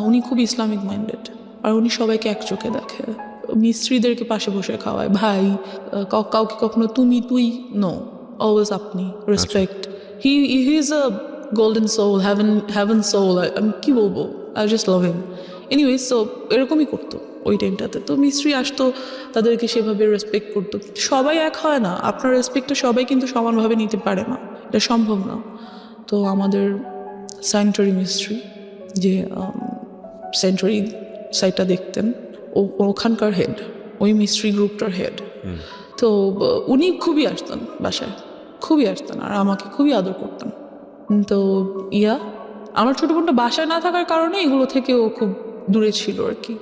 উনি খুব ইসলামিক মাইন্ডেড, আর উনি সবাইকে এক চোখে দেখে। মিস্ত্রিদেরকে পাশে বসে খাওয়ায়, ভাই, কাউকে কখনো তুমি তুই, নো, অলওয়েজ আপনি, respect. He is a golden soul, heaven soul. আমি কি বলবো, I just love him. Anyways, so এরকমই করতো ওই টাইমটাতে। তো মিস্ত্রি আসতো, তাদেরকে সেভাবে রেসপেক্ট করতো। সবাই এক হয় না, আপনার রেসপেক্টটা সবাই কিন্তু সমানভাবে নিতে পারে না, এটা সম্ভব না। তো আমাদের স্যানিটারি মিস্ত্রি, যে সেন্টারি সাইটটা দেখতেন, ওখানকার হেড, ওই মিস্ত্রি গ্রুপটার হেড। তো উনি খুবই আসতেন বাসায়, খুবই আসতেন, আর আমাকে খুবই আদর করতেন। তো আমার ছোটো বোনটা বাসায় না থাকার কারণে এগুলো থেকে ও খুব দূরে ছিল আর কি।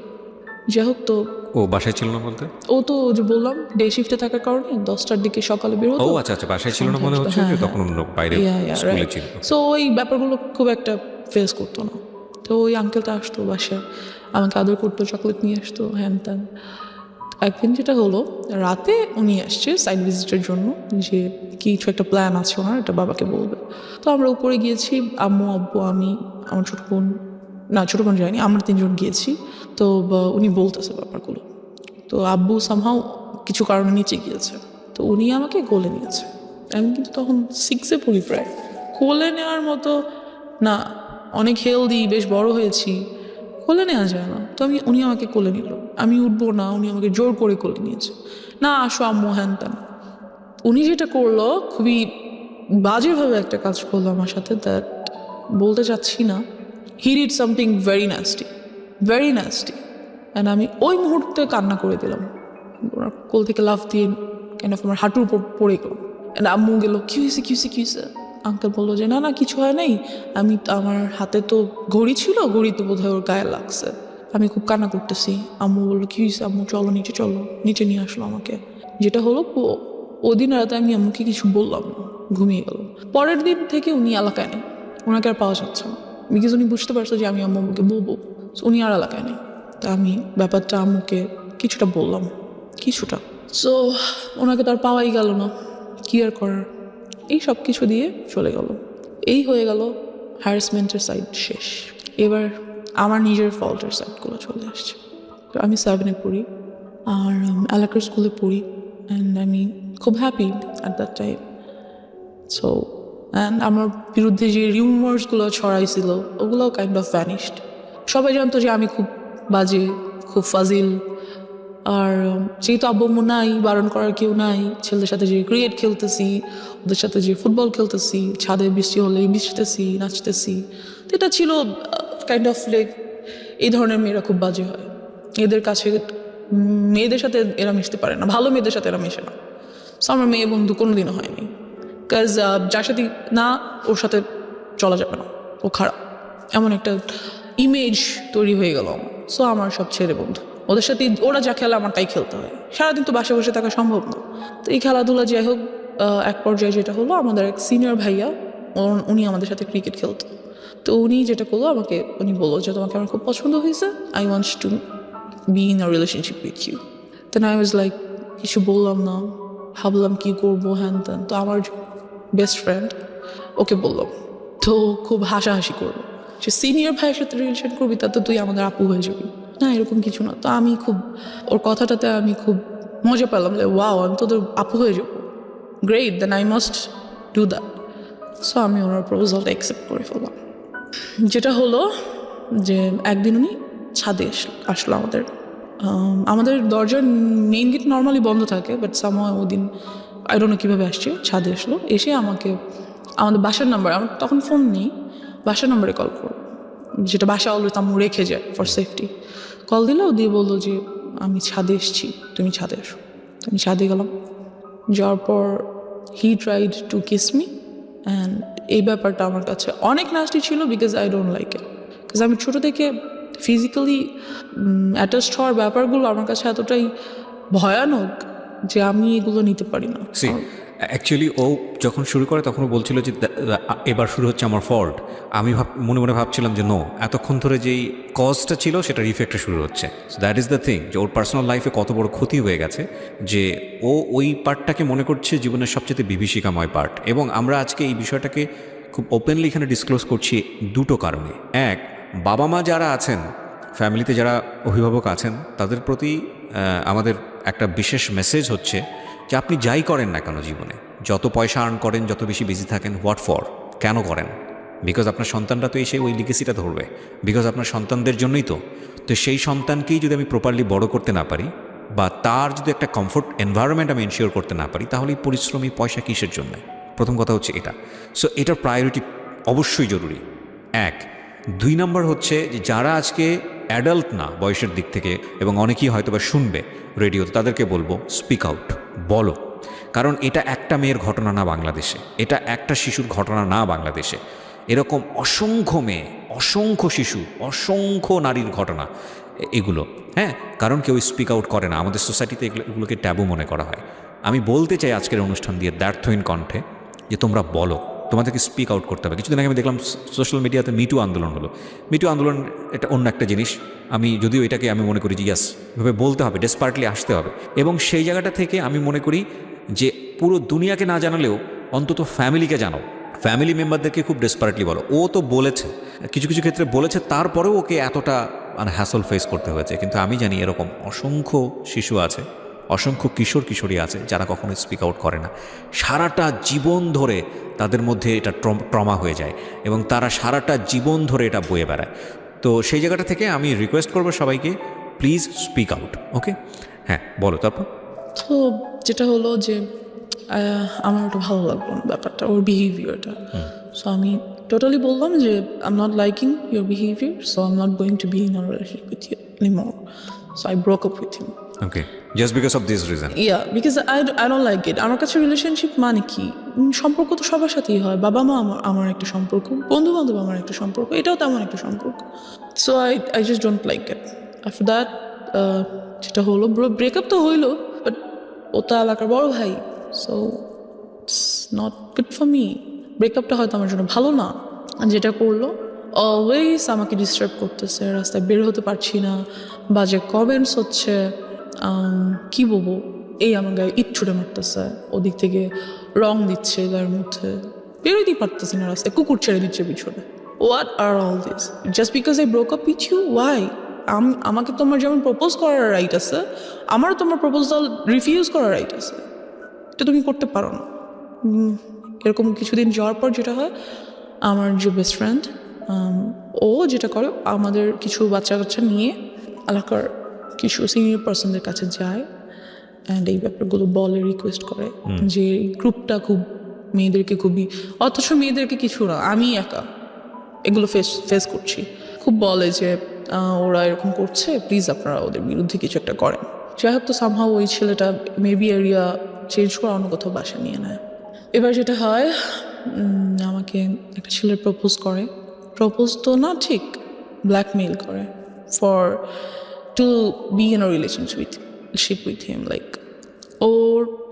যাই হোক, তো ও বাসায় ছিল না বলতে, ও তো যে বললাম ডে শিফটে থাকার কারণে 10টার দিকে সকালে বের হতো। ও আচ্ছা, বাসায় ছিল না মনে হচ্ছে, যে তখন অন্য বাইরে স্কুলে ছিল। সো ওই ব্যাপারগুলো খুব একটা ফেস করতো না। তো ওই আঙ্কেলটা আসতো বাসায়, আমাকে আদর করতো, চকলেট নিয়ে আসতো, হ্যান ত্যান। একদিন যেটা হলো, রাতে উনি আসছে সাইড ভিজিটের জন্য, যে কিছু একটা প্ল্যান আছে ওনার, এটা বাবাকে বলবে। তো আমরা উপরে গিয়েছি, আম্মু আব্বু আমি, আমার ছোটো বোন, না ছোটো বোন যায়নি, আমরা 3 জন গিয়েছি। তো উনি বলতেছে ব্যাপারগুলো। তো আব্বু সামহাও কিছু কারণে নিচে গিয়েছে, তো উনি আমাকে কোলে নিয়েছে। আমি কিন্তু তখন 6-এ পড়ি প্রায়। কোলে নেওয়ার মতো না, অনেক হেলদি, বেশ বড় হয়েছি, কোলে নেওয়া যায় না। তো উনি আমাকে কোলে নিল, আমি উঠবো না, উনি আমাকে জোর করে কোলে নিয়েছে, না আসো আম্মু, হ্যান ত্যান। উনি যেটা করলো, খুবই বাজেভাবে একটা কাজ করলো আমার সাথে, দ্যাট বলতে চাচ্ছি না। He did something very nasty, very nasty. And আমি ওই মুহূর্তে কান্না করে দিলাম, ওনার কোল থেকে লাফ দিয়ে কাইন্ড অফ আমার হাঁটুর উপর পড়ে গেলাম। অ্যান্ড আম্মু গেলো, কী হয়েছে। আঙ্কেল বললো যে না কিছু হয় নাই, আমার হাতে তো ঘড়ি ছিল, ঘড়ি তো বোধহয় ওর গায়ে লাগছে। আমি খুব কান্না করতেছি। আম্মু বললো কী হয়েছে, আম্মু চলো নিচে নিয়ে আসলো আমাকে। যেটা হলো, ওদিন রাতে আমি আম্মুকে কিছু বললাম না, ঘুমিয়ে গেল। পরের দিন থেকে উনি এলাকায় নেই, ওনাকে আর পাওয়া যাচ্ছে না, বিকজ উনি বুঝতে পারছে যে আমি আম্মুকে বলবো, উনি আর এলাকায় নেই। তা আমি ব্যাপারটা আম্মুকে কিছুটা বললাম, কিছুটা। সো ওনাকে তো আর পাওয়াই গেল না, কি আর করার। এই সব কিছু দিয়ে চলে গেল, এই হয়ে গেল হ্যারাসমেন্টের সাইড শেষ। এবার আমার নিজের ফল্টের সাইডগুলো চলে আসছে। তো আমি 7-এ পড়ি, আর এলাকার স্কুলে পড়ি, অ্যান্ড আমি খুব happy at that time. So and আমার বিরুদ্ধে যে রিউমার্সগুলো ছড়াইছিল, ওগুলোও কাইন্ড অফ ভ্যানিশড। সবাই জানতো যে আমি খুব বাজে, খুব ফাজিল। আর যেহেতু আব্বু আম্মু নাই, বারণ করার কেউ নাই, ছেলেদের সাথে যে ক্রিকেট খেলতেছি, ওদের সাথে যে ফুটবল খেলতেছি, ছাদে বৃষ্টি হলে ভিজতেছি, নাচতেছি, তো এটা ছিল কাইন্ড অফ লাইক এই ধরনের মেয়েরা খুব বাজে হয়। এদের কাছে মেয়েদের সাথে এরা মিশতে পারে না, ভালো মেয়েদের সাথে এরা মেশে না। সো আমার মেয়ে বন্ধু কোনোদিনও হয়নি, কাজ যার সাথে না ওর সাথে চলা যাবে না, ও খারাপ, এমন একটা ইমেজ তৈরি হয়ে গেল আমার। সো আমার সব ছেলে বন্ধু, ওদের সাথে ওরা যা খেলে আমার তাই খেলতে হয়, সারাদিন তো বাসে বসে থাকা সম্ভব না। তো এই খেলাধুলা যাই হোক, এক পর্যায়ে যেটা হলো, আমাদের এক সিনিয়র ভাইয়া উনি আমাদের সাথে ক্রিকেট খেলতো। তো উনি যেটা করলো, উনি বললো যে তোমাকে আমার খুব পছন্দ হয়েছে, I want to be in a relationship with you. Then I was like, কিছু বললাম না, ভাবলাম কি করবো হ্যান ত্যান। তো আমার বেস্ট ফ্রেন্ড ওকে বললাম, তো খুব হাসাহাসি করলো, সে সিনিয়র ভাইয়ের সাথে রিলেশন করবি তা তো তুই আমাদের আপু হয়ে যাবি না, এরকম কিছু না। তো আমি খুব ওর কথাটাতে আমি খুব মজা পেলাম যে ওয়াও, আমি তোদের আপু হয়ে যাবো, great, then I must do that. So আমি ওনার প্রপোজালটা অ্যাকসেপ্ট করে ফেললাম। যেটা হলো যে একদিন উনি ছাদে আসলো আমাদের দরজার মেইন গেট নর্মালি বন্ধ থাকে, বাট সামহাও ওই দিন আই ডোন্ট নো কীভাবে আসছে, ছাদে আসলো, এসে আমাকে আমাদের বাসার নাম্বার, আমার তখন ফোন নেই, বাসার নাম্বারে কল করো, যেটা বাসা অলরেডি আম্মু রেখে যায় ফর সেফটি। কল দিল, দিয়ে বললো যে আমি ছাদে এসেছি, তুমি ছাদে এসো। আমি ছাদে গেলাম, যাওয়ার পর he tried to kiss me, and এই ব্যাপারটা আমার কাছে অনেক নাস্টি ছিল, because I don't like it. Because আমি ছোটো থেকে ফিজিক্যালি অ্যাটাচড হওয়ার ব্যাপারগুলো আমার কাছে এতটাই ভয়ানক যে আমি এগুলো নিতে পারি না। অ্যাকচুয়ালি ও যখন শুরু করে তখন ও বলছিল যে এবার শুরু হচ্ছে আমার ফল্ট। আমি মনে মনে ভাবছিলাম যে নো, এতক্ষণ ধরে যেই কজটা ছিল সেটার ইফেক্টটা শুরু হচ্ছে। So that is the thing, যে ওর পার্সোনাল লাইফে কত বড় ক্ষতি হয়ে গেছে যে ও ওই পার্টটাকে মনে করছে জীবনের সবচেয়ে বিভীষিকাময় পার্ট। এবং আমরা আজকে এই বিষয়টাকে খুব ওপেনলি এখানে ডিসক্লোজ করছি দুটো কারণে। এক, বাবা মা যারা আছেন, ফ্যামিলিতে যারা অভিভাবক আছেন, তাদের প্রতি আমাদের একটা বিশেষ মেসেজ হচ্ছে যে আপনি যাই করেন না কেন জীবনে, যত পয়সা আর্ন করেন, যত বেশি বিজি থাকেন, হোয়াট ফর, কেন করেন? বিকজ আপনার সন্তানরা তো এসে ওই লিগেসিটা ধরবে, বিকজ আপনার সন্তানদের জন্যই তো সেই সন্তানকেই যদি আমি প্রপারলি বড় করতে না পারি, বা তার যদি একটা কমফোর্ট এনভায়রনমেন্ট আমি এনশিওর করতে না পারি, তাহলে এই পরিশ্রমী পয়সা কিসের জন্য? প্রথম কথা হচ্ছে এটা। সো এটার প্রায়োরিটি অবশ্যই জরুরি, এক। 2 নম্বর হচ্ছে যে যারা আজকে অ্যাডাল্ট না বয়সের দিক থেকে, এবং অনেকেই হয়তো বা শুনবে রেডিওতে, তাদেরকে বলবো স্পিক আউট, বলো। কারণ এটা একটা মেয়ের ঘটনা না বাংলাদেশে, এটা একটা শিশুর ঘটনা না বাংলাদেশে, এরকম অসংখ্য মেয়ে, অসংখ্য শিশু, অসংখ্য নারীর ঘটনা এগুলো। হ্যাঁ, কারণ কেউ স্পিক আউট করে না, আমাদের সোসাইটিতে এগুলোকে ট্যাবু মনে করা হয়। আমি বলতে চাই আজকের অনুষ্ঠান দিয়ে দ্ব্যর্থহীন কণ্ঠে যে তোমরা বলো, তোমাদেরকে স্পিক আউট করতে হবে। কিছুদিন আগে আমি দেখলাম সোশ্যাল মিডিয়াতে মিটু আন্দোলন হলো। মিটু আন্দোলন এটা অন্য একটা জিনিস, আমি যদিও এটাকে আমি মনে করি যে ইয়াস, এভাবে বলতে হবে, ডেসপার্টলি আসতে হবে। এবং সেই জায়গাটা থেকে আমি মনে করি যে পুরো দুনিয়াকে না জানালেও অন্তত ফ্যামিলিকে জানাও, ফ্যামিলি মেম্বারদেরকে খুব ডেসপারেটলি বলো। ও তো বলেছে, কিছু কিছু ক্ষেত্রে বলেছে, তারপরেও ওকে এতটা হ্যাসল ফেস করতে হয়েছে। কিন্তু আমি জানি এরকম অসংখ্য শিশু আছে, অসংখ্য কিশোর কিশোরী আছে যারা কখনো স্পিক আউট করে না, সারাটা জীবন ধরে তাদের মধ্যে এটা ট্রমা হয়ে যায় এবং তারা সারাটা জীবন ধরে এটা বয়ে বেড়ায়। তো সেই জায়গাটা থেকে আমি রিকোয়েস্ট করবো সবাইকে, প্লিজ স্পিক আউট। ওকে, হ্যাঁ বলো তারপর। তো যেটা হলো যে আমার ওটা ভালো লাগলো না ব্যাপারটা, ওর বিহেভিয়ারটা। সো আমি টোটালি বললাম যে I am not liking your behaviour, so I am not going to be in a relationship with you anymore. So I broke up with him. Okay, just because of this reason? Yeah, because I don't like it. আমার কাছে রিলেশনশিপ মানে কি, সম্পর্ক তো সবার সাথেই হয়, বাবা মা আমার একটা সম্পর্ক, বন্ধু বান্ধব আমার একটা সম্পর্ক, এটাও তেমন একটা সম্পর্ক। So I just don't like it. After that যেটা হলো, ব্রেকআপ তো হইলো, বাট ও তো এলাকার বড় ভাই, so it's not good for me. ব্রেকআপটা হয়তো আমার জন্য ভালো না। যেটা করলো, অলওয়েজ আমাকে ডিস্টার্ব করতেছে, রাস্তায় বের হতে পারছি না, বাজে কমেন্টস হচ্ছে, কী বলবো, এই আমার গায়ে ইট ছুটে মারতেছে, ওদিক থেকে রং দিচ্ছে গায়ের মধ্যে, বেরোতেই পারতেছি না রাস্তায়, কুকুর ছেড়ে দিচ্ছে পিছনে। What are all this? Just because I broke up with you? Why? আমাকে তোমার যেমন প্রপোজ করার রাইট আছে, আমারও তোমার প্রপোজাল রিফিউজ করার রাইট আছে, এটা তুমি করতে পারো না। এরকম কিছুদিন যাওয়ার পর যেটা হয়, আমার যে বেস্ট ফ্রেন্ড ও যেটা করে, আমাদের কিছু বাচ্চা কাচ্চা নিয়ে এলাকার কিছু সিনিয়র পার্সনদের কাছে যায় অ্যান্ড এই ব্যাপারগুলো বলে, রিকোয়েস্ট করে যে এই গ্রুপটা খুব মেয়েদেরকে খুবই, অথচ মেয়েদেরকে কিছু না, আমি একা এগুলো ফেস করছি, খুব বলে যে ওরা এরকম করছে, প্লিজ আপনারা ওদের বিরুদ্ধে কিছু একটা করেন। যাই হোক, তো সামহাও ওই ছেলেটা মেবি এরিয়া চেঞ্জ করে অন্য কোথাও বাসা নিয়ে নেয়। এবার যেটা হয়, আমাকে একটা ছেলে প্রপোজ তো না ঠিক, ব্ল্যাকমেইল করে for to be in a relationship with him. Like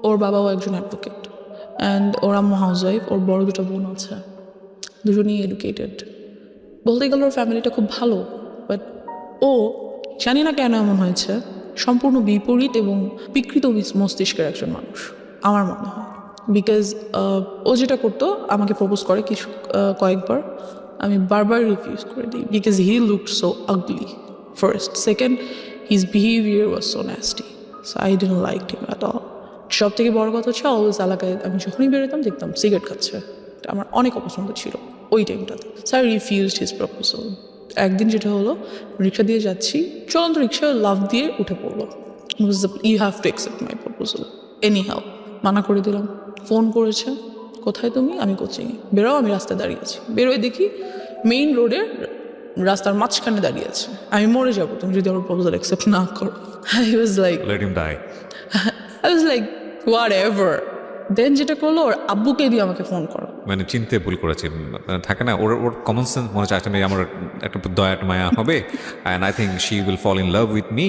ওর বাবাও একজন অ্যাডভোকেট অ্যান্ড ওর আম্মু হাউসওয়াইফ, ওর বড় দুটো বোন আছে, দুজনেই এডুকেটেড। বলতে গেলে ওর ফ্যামিলিটা খুব ভালো, বাট ও জানি না কেন এমন হয়েছে, সম্পূর্ণ বিপরীত এবং বিকৃত মস্তিষ্কের একজন মানুষ আমার মনে হয়। বিকজ ও যেটা করতো, আমাকে প্রপোজ করে কয়েকবার, আমি বারবার রিফিউজ করে দিই because he looked so ugly first. Second, his behaviour was so nasty, so I didn't like him at all. সব থেকে বড় কথা হচ্ছে, অলওয়েজ এলাকায় আমি যখনই বেরোতাম দেখতাম সিগারেট খাচ্ছে। আমার অনেক অপছন্দ ছিল ওই টাইমটাতে। So I refused his proposal. একদিন যেটা হলো, রিক্সা দিয়ে যাচ্ছি, চলন্ত রিক্সা লাফ দিয়ে উঠে পড়লো। You have to accept my proposal anyhow. মানা করে দিলাম। ফোন করেছে, কোথায় তুমি? আমি কোচিংয়ে। বেরো, আমি রাস্তায় দাঁড়িয়ে আছি। বেরোয় দেখি মেইন রোডের রাস্তার মাঝখানে দাঁড়িয়ে আছে। আমি মরে যাবো তুমি যদি আমার প্রপোজাল অ্যাকসেপ্ট না করো। I was like whatever. Then যেটা করলো, ওর আব্বুকে দিয়ে আমাকে ফোন করো। মানে চিনতে ভুল করেছে, থাকে না ওর কমন সেন্স মনে হচ্ছে একটা মেয়ে আমার একটা দয়া মায়া হবে, and I think she will fall in love with me,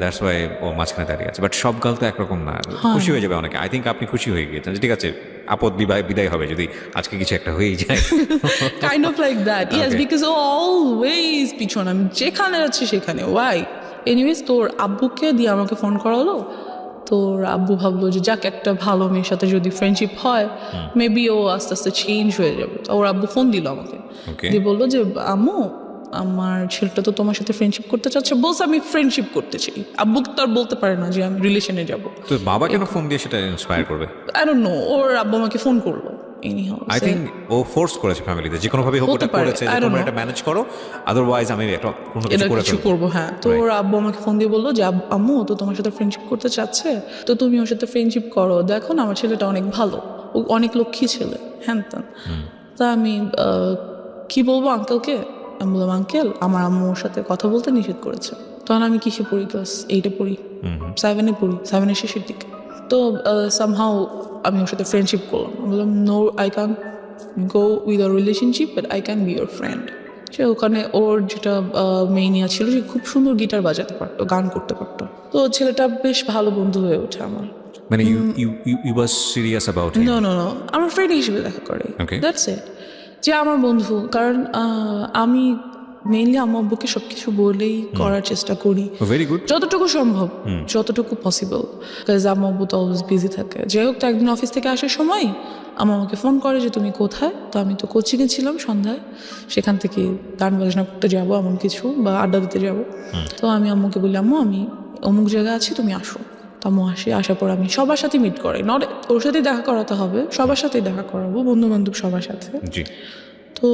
that's why ও মাঝখানে দাঁড়িয়ে আছে। বাট সব গাল তো একরকম না, খুশি হয়ে যাবে অনেকে। আই থিঙ্ক আপনি খুশি হয়ে গিয়েছেন, ঠিক আছে, আপদ বিদায় হবে যদি আজকে কিছু একটা হয়েই যায়। Kind of like that, yes, because ও অলওয়েজ পিছন, আমি যেখানে যাচ্ছি সেখানে। ওয়াই? এনিওয়েজ, তোর আব্বুকে দিয়ে আমাকে ফোন করালো। তোর আব্বু ভাবলো যে যাক, একটা ভালো মেয়ের সাথে যদি ফ্রেন্ডশিপ হয়, মেবি ও আস্তে আস্তে চেঞ্জ হয়ে যাবে। তো ওর আব্বু ফোন দিল আমাকে, দিয়ে বললো যে আম্মু, আমার ছেলেটা তো তোমার সাথে ফ্রেন্ডশিপ করতে চাচ্ছে। বলছে আমি ফ্রেন্ডশিপ করতে চাই। আব্বু তো আর বলতে পারে না যে আমি রিলেশনে যাব। তো বাবা কেন ফোন দিয়ে সেটা ইন্সপায়ার করবে? আই ডোন্ট নো, ওর আব্বু আমাকে ফোন করলো। আই থিঙ্ক ও ফোর্স করেছে ফ্যামিলিতে, যে কোনো ভাবে হোক ওটা করেছে যে তোমরা এটা ম্যানেজ করো, আদারওয়াইজ আমি একটা কোনো কিছু করবো। হ্যাঁ, তো ওর আব্বু আমাকে ফোন দিয়ে বললো যে আম্মু তো তোমার সাথে ফ্রেন্ডশিপ করতে চাচ্ছে, তো তুমি ওর সাথে ফ্রেন্ডশিপ করো। দেখো না, আমার ছেলেটা অনেক ভালো, ও অনেক লক্ষ্মী ছেলে, হ্যান ত্যান। তা আমি কি বলবো আঙ্কেলকে? আমি বললাম, আঙ্কেল, আমার আম্মুর সাথে কথা বলতে নিষেধ করেছে। তখন আমি কিসে পড়ি? ক্লাস 8-এ পড়ি, 7-এ পড়ি, 7-এর শেষের দিকে। তো সামহাউ আমি ওর সাথে ফ্রেন্ডশিপ করলাম। বললাম, no, I can go with a relationship, but I can be your friend. সে ওখানে ওর যেটা মেইন ইয়া ছিল, সে খুব সুন্দর গিটার বাজাতে পারতো, গান করতে পারতো। তো ছেলেটা বেশ ভালো বন্ধু হয়ে ওঠে আমার। মানে you was serious about him? No, আমার ফ্রেন্ড হিসেবে দেখা করে, দ্যাটস ইট। যে আমার বন্ধু, কারণ আমি মেইনলি আম্মু আব্বুকে সব কিছু বলেই করার চেষ্টা করি, ভেরি গুড, যতটুকু সম্ভব, যতটুকু পসিবল। বিকজ আম্মু আব্বু তো অলওয়েজ বিজি থাকে। যাই হোক, তো একদিন অফিস থেকে আসার সময় আম্মু আমাকে ফোন করে যে তুমি কোথায়? তো আমি তো কোচিংয়ে ছিলাম সন্ধ্যায়, সেখান থেকে গান বাজনা করতে যাবো এমন কিছু, বা আড্ডা দিতে যাবো। তো আমি আম্মুকে বলি, আম্মু আমি অমুক জায়গায় আছি, তুমি আসো। তো আম্মু আসার পর আমি সবার সাথে মিট করাই, নট ওর সাথেই দেখা করাতে হবে, সবার সাথেই দেখা করাবো, বন্ধু বান্ধব সবার সাথে। তো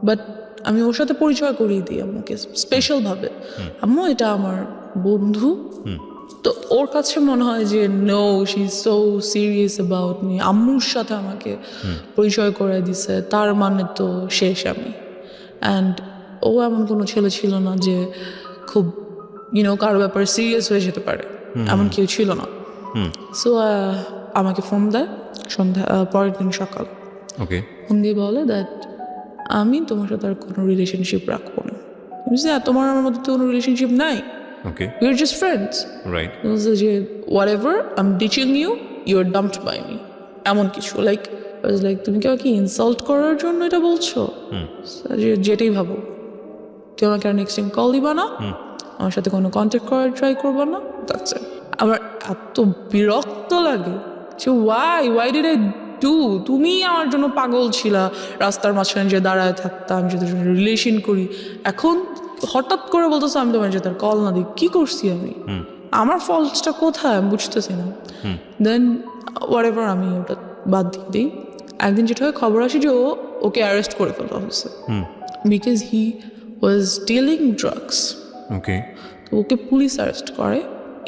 বাট আমি ওর সাথে পরিচয় করিয়ে দিই আম্মুকে স্পেশালভাবে। আম্মু, এটা আমার বন্ধু। তো ওর কাছে মনে হয় যে no, she is so serious about me. আম্মুর সাথে আমাকে পরিচয় করে দিছে, তার মানে তো শেষ আমি। অ্যান্ড ও এমন কোনো ছেলে ছিল না যে খুব কারো ব্যাপারে সিরিয়াস হয়ে যেতে পারে, এমন কেউ ছিল না। সো আমাকে ফোন দেয় পরের দিন সকাল, ফোন দিয়ে বলে দ্যাট আমি তোমার সাথে আর কোনো রিলেশনশিপ রাখবো না। তোমার আমার মধ্যে তো কোনো রিলেশনশিপ নাই, we are just friends, right? যে whatever, I'm ditching you, you're dumped by me, এমন কিছু। লাইক তুমি কি আমাকে ইনসাল্ট করার জন্য এটা বলছো? যেটাই ভাবো, তুমি আমাকে আর নেক্সট টাইম কল দিবা না, আমার সাথে কোনো কন্ট্যাক্ট করার ট্রাই করবা না, দ্যাটস ইট। আমার এত বিরক্ত লাগে যে ওয়াই ডিড আই ডু? তুমি আমার জন্য পাগল ছিলা, রাস্তার মাঝখানে যে দাঁড়ায় থাকতাম, যদি রিলেশন করি, এখন হঠাৎ করে বলতেছো আমি তোমার সাথে কল না দিই। কি করছি আমি? আমার ফল্টসটা কোথায় আমি বুঝতেছি না। দেন হোয়াটএভার, আমি ওটা বাদ দিয়ে দিই। একদিন যেটা হয়, খবর আসে যে ওকে অ্যারেস্ট করে ফেলা হয়েছে, because he was dealing drugs. তো ওকে পুলিশ অ্যারেস্ট করে,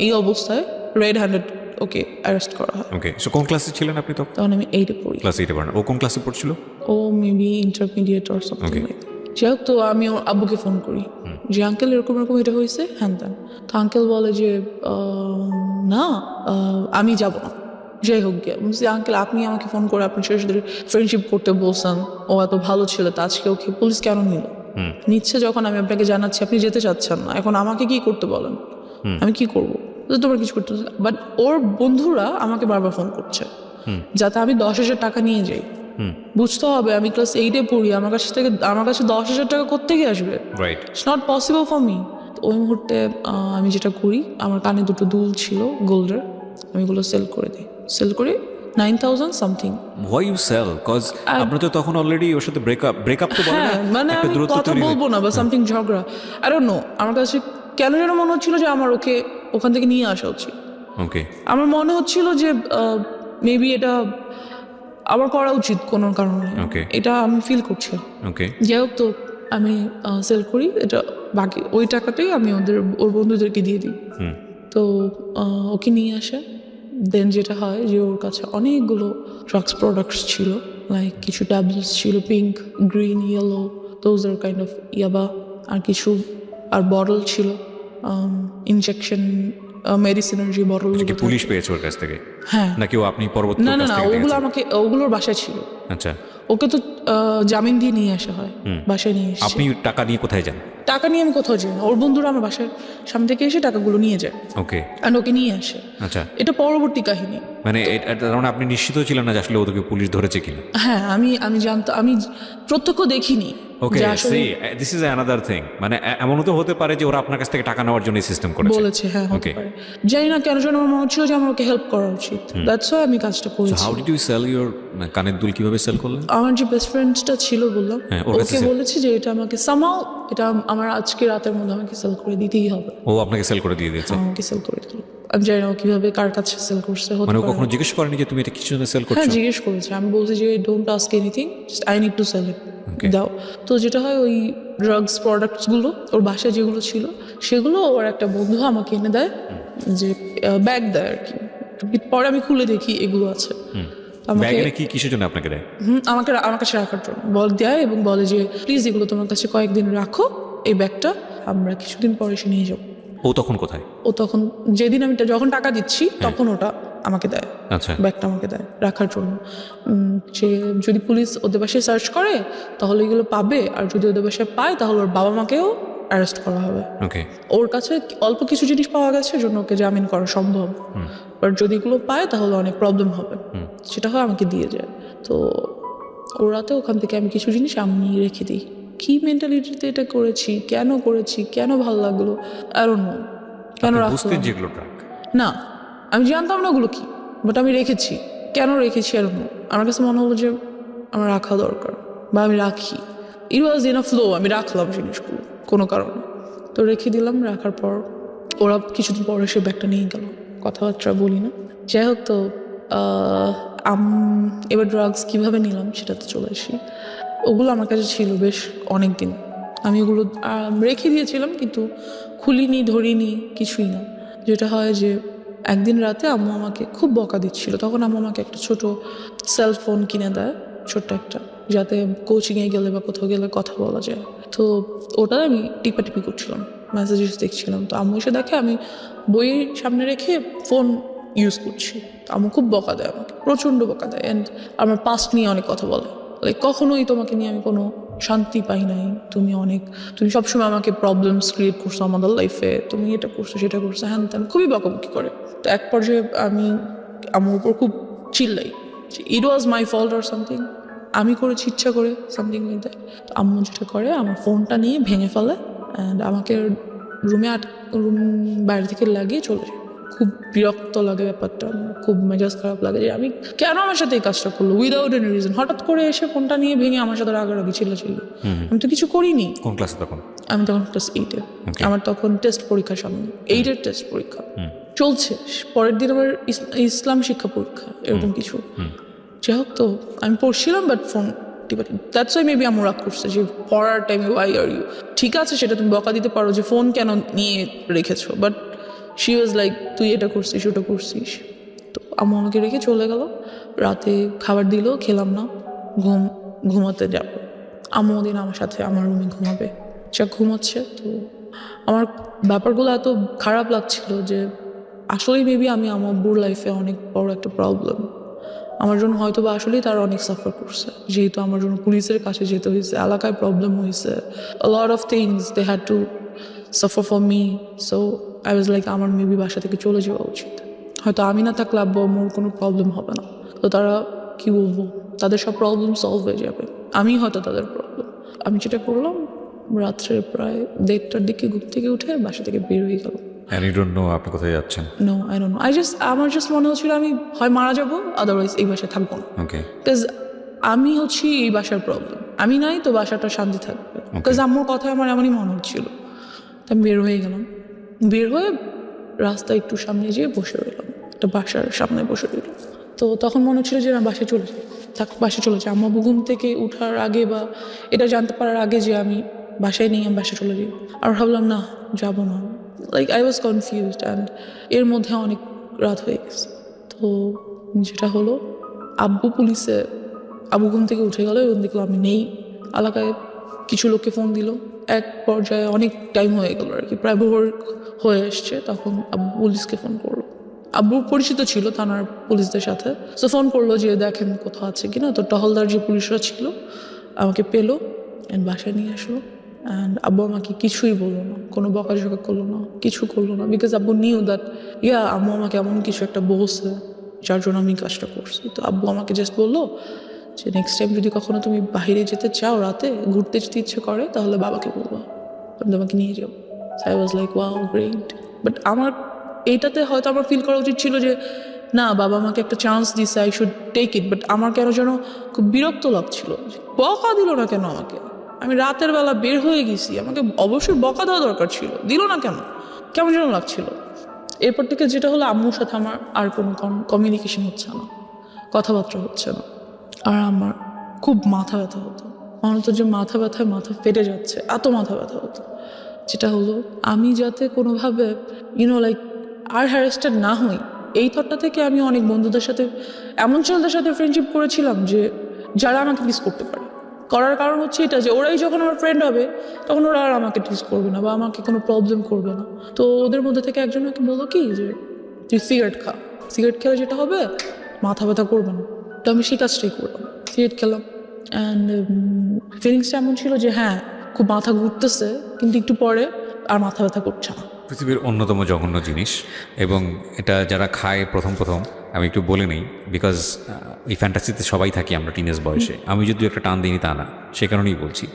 এই অবস্থায় রেড হ্যান্ডেড ওকে অ্যারেস্ট করা হয়। সো কোন ক্লাসে ছিলেন আপনি তখন? তখন আমি 8-এ পড়ি। ক্লাস 8-এ পড়েন। ও কোন ক্লাসে পড়ছিল? ও maybe intermediate or something like that. যাই হোক, তো আমি ওর আব্বুকে ফোন করি যে আঙ্কেল এরকম এরকম এটা হয়েছে, হ্যান ত্যান। তো আঙ্কেল বলে যে না, আমি যাব না। যাই হোক গিয়ে বলছি, আঙ্কেল আপনি আমাকে ফোন করে আপনি শেষ ধরে ফ্রেন্ডশিপ করতে বলছেন, ও এত ভালো ছিল, তা আজকে ওকে পুলিশ কেন নিল? নিচ্ছে যখন আমি আপনাকে জানাচ্ছি আপনি যেতে চাচ্ছেন না, এখন আমাকে কি করতে বলেন? আমি কি করবো? তোমার কিছু করতে, বাট ওর বন্ধুরা আমাকে বারবার ফোন করছে যাতে আমি 10,000 টাকা নিয়ে যাই। বুঝতে হবে আমি ক্লাস 8-এ পড়ি, আমার কাছে 10,000 টাকা কোত্থেকে আসবে? Right. It's not possible for me. ওই মুহূর্তে আমি যেটা করি, আমার কানে দুটো দুল ছিল গোল্ডের, আমি এগুলো সেল করে 9,000 something. Why you sell? Cause আপনার তো তখন অলরেডি ওর সাথে ব্রেকআপ তো বলে না, হ্যাঁ, মানে একটা আমি দূরত্ব কথা তৈরি বলবো না বা সামথিং ঝগড়া, আই ডোন্ট নো। আমার কাছে কেন যেন মনে হচ্ছিল যে আমার ওকে ওখান থেকে নিয়ে আসা উচিত। ওকে। আমার মনে হচ্ছিল যে মেবি এটা আমার করা উচিত কোনো কারণে, Okay. এটা আমি ফিল করছি। ওকে। যাই হোক, তো আমি সেল করি এটা, বাকি ওই টাকাটাই আমি ওর বন্ধুদেরকে দিয়ে দিই। তো ওকে নিয়ে আসে। দেন যেটা হয় যে ওর কাছে অনেকগুলো ড্রাগস প্রোডাক্টস ছিল, লাইক কিছু ট্যাবলেটস ছিল, pink, green, yellow, those are kind of ইয়াবা, আর কিছু আর বটল ছিল, ইনজেকশন মেডিসিনের যে বটল। কি পুলিশ পেয়েছে ওর কাছ থেকে? হ্যাঁ। নাকি ও আপনি পরবর্তী না ওর না কাছ না, থেকে ওগুলো দেখেছেন? ওগুলোর বাসায় ছিল। আচ্ছা। ওকে তো জামিন দিয়ে নিয়ে আসা হয়, বাসায় নিয়ে এসে। আপনি টাকা নিয়ে কোথায় যান? টাকা নিয়ে আমি কোথাও যাই না, ওর বন্ধুরা আমার বাসার সামনে থেকে এসে টাকাগুলো নিয়ে যায় ওকে। আর ওকে নিয়ে আসে। আচ্ছা, এটা পরবর্তী কাহিনী। মানে তার মানে আপনি নিশ্চিত ছিলেন না যে আসলে ওদেরকে পুলিশ ধরেছে কিনা? হ্যাঁ, আমি জানতাম, আমি প্রত্যক্ষ দেখিনি ওকে, যে আসলে C this is another thing. মানে এমনও তো হতে পারে যে ওরা আপনার কাছ থেকে টাকা নেওয়ার জন্য সিস্টেম করেছে। বলেছে। হ্যাঁ, হতে Okay. পারে। জানি না কেন যেন আমার মনে হচ্ছিল যে আমার ওকে হেল্প করা উচিত, দ্যাটস ওয়াই আমি কাজটা করেছি। How did you sell your কানের দুল? কিভাবে সেল করলেন? আমার যে বেস্ট ফ্রেন্ডটা ছিল বললাম, হ্যাঁ, ওর কাছে ওকে sell- বলেছি যে এটা আমাকে সামাও, এটা আমার আজকে রাতের মধ্যে আমাকে সেল করে দিতেই হবে। ও আপনাকে সেল করে দিয়ে দিয়েছে? আমাকে সেল করে দিল। আমি জানি না ও কিভাবে কার কাছে সেল করছে, হতে মানে ও পারে। কখনো জিজ্ঞেস করেনি যে তুমি এটা কিছু জন্য সেল হ্যাঁ, করছো? জিজ্ঞেস করেছে। আমি বলছি যে don't ask anything, just I need to sell it, দাও। তো যেটা হয়, ওই ড্রাগস প্রোডাক্টসগুলো ওর বাসায় যেগুলো ছিল সেগুলো ওর একটা বন্ধু আমাকে এনে দেয়, যে ব্যাগ দেয় আর কি। পরে আমি খুলে দেখি এগুলো আছে। আমাকে ব্যাগে কি কিসের জন্য আপনাকে দেয়? আমার কাছে রাখার জন্য দেয় এবং বলে যে প্লিজ এগুলো তোমার কাছে কয়েকদিন রাখো, এই ব্যাগটা আমরা কিছুদিন পরে এসে নিয়ে যাবো। ও তখন কোথায়? ও তখন যেদিন আমি যখন টাকা দিচ্ছি তখন ওটা আমাকে দেয়, আচ্ছা। ব্যাগটা আমাকে দেয় রাখার জন্য। যে যদি পুলিশ ওদের বাসায় সার্চ করে তাহলে এগুলো পাবে, আর যদি ওদের বাসায় পায় তাহলে ওর বাবা মাকেও অ্যারেস্ট করা হবে। ওকে। ওর কাছে অল্প কিছু জিনিস পাওয়া গেছে, জন্য ওকে জামিন করা সম্ভব, বাট যদি এগুলো পায় তাহলে অনেক প্রবলেম হবে। সেটা হয় আমাকে দিয়ে যায়। তো ওর রাতে ওখান থেকে আমি কিছু জিনিস আমি রেখে দিই। কি মেন্টালিটিতে এটা করেছি, কেন ভালো লাগলো, আর অন্য কেন আপনি রাখলাম বুঝতেন যেগুলো ড্রাগ? না, আমি জানতাম না ওগুলো কি, বাট আমি রেখেছি। কেন রেখেছি আর আমার কাছে মনে হলো যে আমার রাখা দরকার, বা আমি রাখি। ইট ওয়াজ ইন আ ফ্লো, আমি রাখলাম জিনিসগুলো কোনো কারণে। তো রেখে দিলাম। রাখার পর ওরা কিছুদিন পরে সে ব্যাগটা নিয়ে গেল, কথাবার্তা বলি না। যাই হোক, তো এবার ড্রাগস কীভাবে নিলাম সেটাতে চলে আসি। ওগুলো আমার কাছে ছিল বেশ অনেক দিন, আমি ওগুলো রেখে দিয়েছিলাম, কিন্তু খুলিনি, ধরিনি, কিছুই না। যেটা হয় যে একদিন রাতে আম্মু আমাকে খুব বকা দিচ্ছিল, তখন আম্মু আমাকে একটা ছোট সেলফোন কিনে দেয়, ছোট্ট একটা, যাতে কোচিংয়ে গেলে বা কোথাও গেলে কথা বলা যায়। তো ওটা আমি টিপাটিপি করছিলাম, মেসেজেস দেখছিলাম। তো আম্মু এসে দেখে আমি বইয়ের সামনে রেখে ফোন ইউজ করছি। আম্মু খুব বকা দেয় আমাকে, প্রচণ্ড বকা দেয়। অ্যান্ড আমার পাস্ট নিয়ে অনেক কথা বলে, লাইক কখনোই তোমাকে নিয়ে আমি কোনো শান্তি পাই নাই, তুমি সবসময় আমাকে প্রবলেমস ক্রিয়েট করছো আমাদের লাইফে, তুমি এটা করছো সেটা করছো, হ্যান ত্যান, খুবই বকাবকি করে। তো এক পর্যায়ে আমি আমার উপর খুব চিল্লাই, ইট ওয়াজ মাই ফল্ট অর সামথিং, আমি করেছি ইচ্ছা করে, সামথিং লাইক দ্যাট। তো আম্মু যেটা করে, আমার ফোনটা নিয়ে ভেঙে ফেলে অ্যান্ড আমাকে রুম বাইরে থেকে লাগিয়ে চলে যায়। খুব বিরক্ত লাগে ব্যাপারটা, আমার খুব মেজাজ খারাপ লাগে যে আমি কেন আমার সাথে এই কাজটা করলো উইদাউট এনি রিজন। হঠাৎ করে এসে ফোনটা নিয়ে ভেঙে আমার সাথে রাগারাগি চিল্লাচিল্লি। আমি তো কিছু করিনি। কোন ক্লাসে তখন? আমি তখন ক্লাস 8-এ। আমার তখন টেস্ট পরীক্ষা সামনে, 8-এর টেস্ট পরীক্ষা চলছে, পরের দিন আমার ইসলাম শিক্ষা পরীক্ষা, এরকম কিছু। যাই হোক, তো আমি পড়ছিলাম, but phone that's why maybe আমার রাগ করছে যে পড়ার টাইমে ওয়াই আর ইউ। ঠিক আছে, সেটা তুমি বকা দিতে পারো যে ফোন কেন নিয়ে রেখেছো, বাট শি ওয়াজ লাইক তুই এটা করছিস ওটা করছিস। তো আম্মু আমাকে রেখে চলে গেল। রাতে খাবার দিল, খেলাম না, ঘুমাতে যাব। আম্মু ওদিন আমার সাথে আমার রুমে ঘুমাবে, সে ঘুমাচ্ছে। তো আমার ব্যাপারগুলো এত খারাপ লাগছিল যে আসলেই মেবি আমি আমার আব্বুর লাইফে অনেক বড় একটা প্রবলেম। আমার জন্য হয়তো বা আসলেই তারা অনেক সাফার করছে, যেহেতু আমার জন্য পুলিশের কাছে যেতে হয়েছে, এলাকায় প্রবলেম হয়েছে, a lot of things they had to suffer for me. So I was like আমার মেবি বাসা থেকে চলে যাওয়া উচিত, হয়তো আমি না থাকলে আব্বু আম্মুর কোনো প্রবলেম হবে না। তো তারা কি বলবো, তাদের সব প্রবলেম সলভ হয়ে যাবে, আমি হয়তো তাদের প্রবলেম। আমি যেটা করলাম, রাত্রে প্রায় 1:30টার দিকে ঘুম থেকে উঠে বাসা থেকে বের হয়ে গেলাম। And you don't know আপনি কোথায় যাচ্ছেন? নো আই ডোন্ট নো, আমার জাস্ট মনে হচ্ছিল আমি হয় মারা যাবো, আদারওয়াইজ এই বাসায় থাকবো না। ওকে, বিকজ আমি হচ্ছি এই বাসার প্রবলেম, আমি নাই তো বাসাটা শান্তি থাকবে। বিকজ আম্মুর কথা আমার এমনই মনে হচ্ছিল। তো আমি বের হয়ে গেলাম, বের হয়ে রাস্তায় একটু সামনে যেয়ে বসে রইলাম, একটা বাসার সামনে বসে রইলাম। তো তখন মনে হচ্ছিল যে না, বাসায় চলে যাই, বাসায় চলে যাই। আম্মা ঘুম থেকে উঠার আগে বা এটা জানতে পারার আগে যে আমি বাসায় নেই, আমি বাসায় চলে যাই। আর ভাবলাম না, যাবো না। Like I was confused and এর মধ্যে অনেক রাত হয়ে গেছে। তো যেটা হলো, আব্বু ঘুম থেকে উঠে গেল এবং দেখলো আমি নেই। এলাকায় কিছু লোককে ফোন দিল, এক পর্যায়ে অনেক টাইম হয়ে গেল আর কি, প্রায় ভোর হয়ে এসছে। তখন আব্বু পুলিশকে ফোন করলো, আব্বু পরিচিত ছিল থানার পুলিশদের সাথে। সো ফোন করলো যে দেখেন কোথাও আছে কিনা। তো টহলদার যে পুলিশরা ছিল আমাকে পেলো অ্যান্ড বাসায় নিয়ে আসলো। অ্যান্ড আব্বু আমাকে কিছুই বললো না, কোনো বকাঝকা করলো না, কিছু করলো না। বিকজ আব্বু নিউ দ্যাট আম্মু আমাকে এমন কিছু একটা বলছে যার জন্য আমি কাজটা করছি। তো আব্বু আমাকে জাস্ট বললো যে নেক্সট টাইম যদি কখনো তুমি বাইরে যেতে চাও, রাতে ঘুরতে যেতে ইচ্ছে করে, তাহলে বাবাকে বলবা, আমি তোমাকে নিয়ে যাবো। I was like wow great. But আমার এইটাতে হয়তো আমার ফিল করা উচিত ছিল যে না, বাবা আমাকে একটা চান্স দিছে, I should take it. But আমার কেন যেন খুব বিরক্ত লাগছিল, বকা দিল না কেন আমাকে? আমি রাতের বেলা বের হয়ে গেছি, আমাকে অবশ্যই বকা দেওয়া দরকার ছিল, দিল না কেন? কেমন যেন লাগছিল। এরপর থেকে যেটা হলো, আম্মুর সাথে আমার আর কোনো কমিউনিকেশন হচ্ছে না, কথাবার্তা হচ্ছে না। আর আমার খুব মাথা ব্যথা হতো, মনে হতো যে মাথা ব্যথায় মাথা ফেটে যাচ্ছে, এত মাথা ব্যথা হতো। যেটা হলো, আমি যাতে কোনোভাবে লাইক আর হ্যারাসড না হই, এই থটটা থেকে আমি অনেক বন্ধুদের সাথে, এমন ছেলেদের সাথে ফ্রেন্ডশিপ করেছিলাম যে যারা আমাকে মিস করতে পারে। করার কারণ হচ্ছে এটা যে ওরাই যখন আমার ফ্রেন্ড হবে, তখন ওরা আর আমাকে টিস করবে না বা আমাকে কোনো প্রবলেম করবে না। তো ওদের মধ্যে থেকে একজন আমাকে বললো কি যে তুই সিগারেট খা, সিগারেট খেলে যেটা হবে, মাথা ব্যথা করবে না। তো আমি সেই কাজটাই করলাম, সিগারেট খেলাম। অ্যান্ড ফিলিংসটা এমন ছিল যে হ্যাঁ, খুব মাথা ঘুরতেছে, কিন্তু একটু পরে আর মাথা ব্যথা করছে না। পৃথিবীর অন্যতম জঘন্য জিনিস, এবং এটা যারা খায় প্রথম আমি একটু বলে নিই, বিকজ এই ফ্যান্টাসিতে সবাই থাকি আমরা টিনেজ বয়সে। আমি যদি একটা টান দিইনি তা না, সে কারণেই বলছি।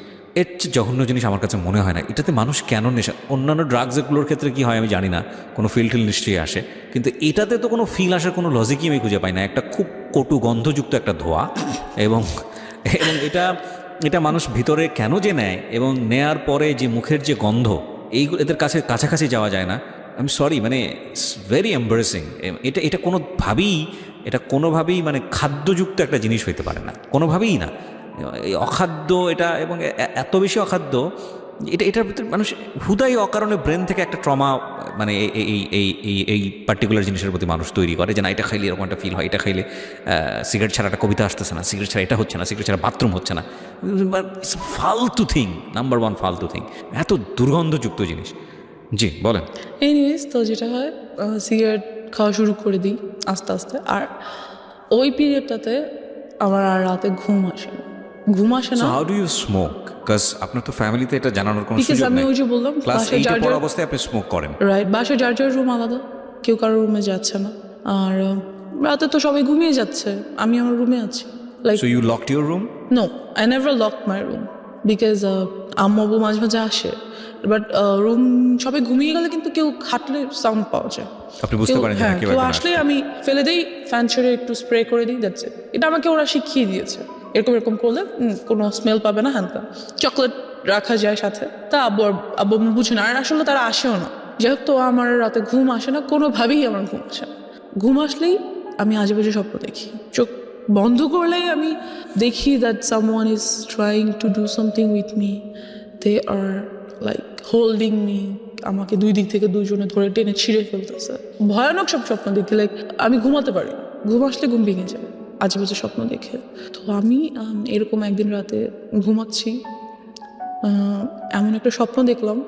এর চেয়ে জঘন্য জিনিস আমার কাছে মনে হয় না। এটাতে মানুষ কেন নেশা, অন্যান্য ড্রাগসগুলোর ক্ষেত্রে কি হয় আমি জানি না, কোনো ফিল নিশ্চয়ই আসে, কিন্তু এটাতে তো কোনো ফিল আসার কোনো লজিকই আমি খুঁজে পাই না। একটা খুব কটু গন্ধযুক্ত একটা ধোঁয়া, এবং এটা মানুষ ভিতরে কেন যে নেয়, এবং নেয়ার পরে যে মুখের যে গন্ধ, এইগুলো এদের কাছাকাছি যাওয়া যায় না। আই এম সরি, মানে ইটস ভেরি এম্বারেসিং। এটা কোনোভাবেই মানে খাদ্যযুক্ত একটা জিনিস হইতে পারে না, কোনোভাবেই না। এই অখাদ্য এটা, এবং এত বেশি অখাদ্য, এটার ভিতরে মানুষ হুদাই অকারণে ব্রেন থেকে একটা ট্রমা, মানে এই পার্টিকুলার জিনিসের প্রতি মানুষ তৈরি করে যে না, এটা খাইলে এরকম একটা ফিল হয়, এটা খাইলে সিগারেট ছাড়া একটা কবিতা আসতেছে না, সিগারেট ছাড়া এটা হচ্ছে না, সিগারেট ছাড়া বাথরুম হচ্ছে না। ফালতু থিং, নাম্বার 1 ফালতু থিং, এত দুর্গন্ধযুক্ত জিনিস। জি বলেন। এনিওয়েজ, তো যেটা হয়, সিগারেট খাওয়া শুরু করে দিই আস্তে আস্তে। আর ওই পিরিয়ডটাতে আমার আর রাতে ঘুম আসে না। How do you smoke? Because আপনার তো ফ্যামিলিতে এটা জানানোর কোনো সুযোগ আমি নেই। ওই যে বললাম, ক্লাস 8 পড়া অবস্থায় আপনি স্মোক করেন, রাইট? বাসায় যার যার রুম আলাদা, কেউ কারোর রুমে যাচ্ছে না। আর রাতে তো সবাই ঘুমিয়ে যাচ্ছে, আমি আমার রুমে আছি। Like so you locked your room? No, I never lock my room, because আম্মু মাঝে মাঝে আসে। বাট রুম সবাই ঘুমিয়ে গেলে কিন্তু কেউ হাঁটলে সাউন্ড পাওয়া যায়। আপনি বুঝতে পারেন যে কেউ আসলে আমি ফেলে দিই, ফ্যান ছেড়ে একটু স্প্রে করে দিই, দ্যাটস ইট। এটা আমাকে ওরা শিখিয়ে দিয়েছে, এরকম করলে কোনো স্মেল পাবে না। হ্যাঁ, চকলেট রাখা যায় সাথে, তা আব্বু বুঝে না। আর আসলে তারা আসেও না, যেহেতু আমার রাতে ঘুম আসে না, কোনোভাবেই আমার ঘুম আসে না। ঘুম আসলেই আমি আজেবাজে স্বপ্ন দেখি, চোখ বন্ধ করলেই আমি দেখি that someone is trying to do something with me, they are like holding me, আমাকে দুই দিক থেকে দুইজনে ধরে টেনে ছিঁড়ে ফেলতেছে। ভয়ানক সব স্বপ্ন দেখি, লাইক আমি ঘুমাতে পারি, ঘুম আসলে ঘুম ভেঙে যায়। আজেবাজে স্বপ্ন দেখে। তো আমি এরকম একদিন রাতে ঘুমাচ্ছি, এমন একটা স্বপ্ন দেখলাম।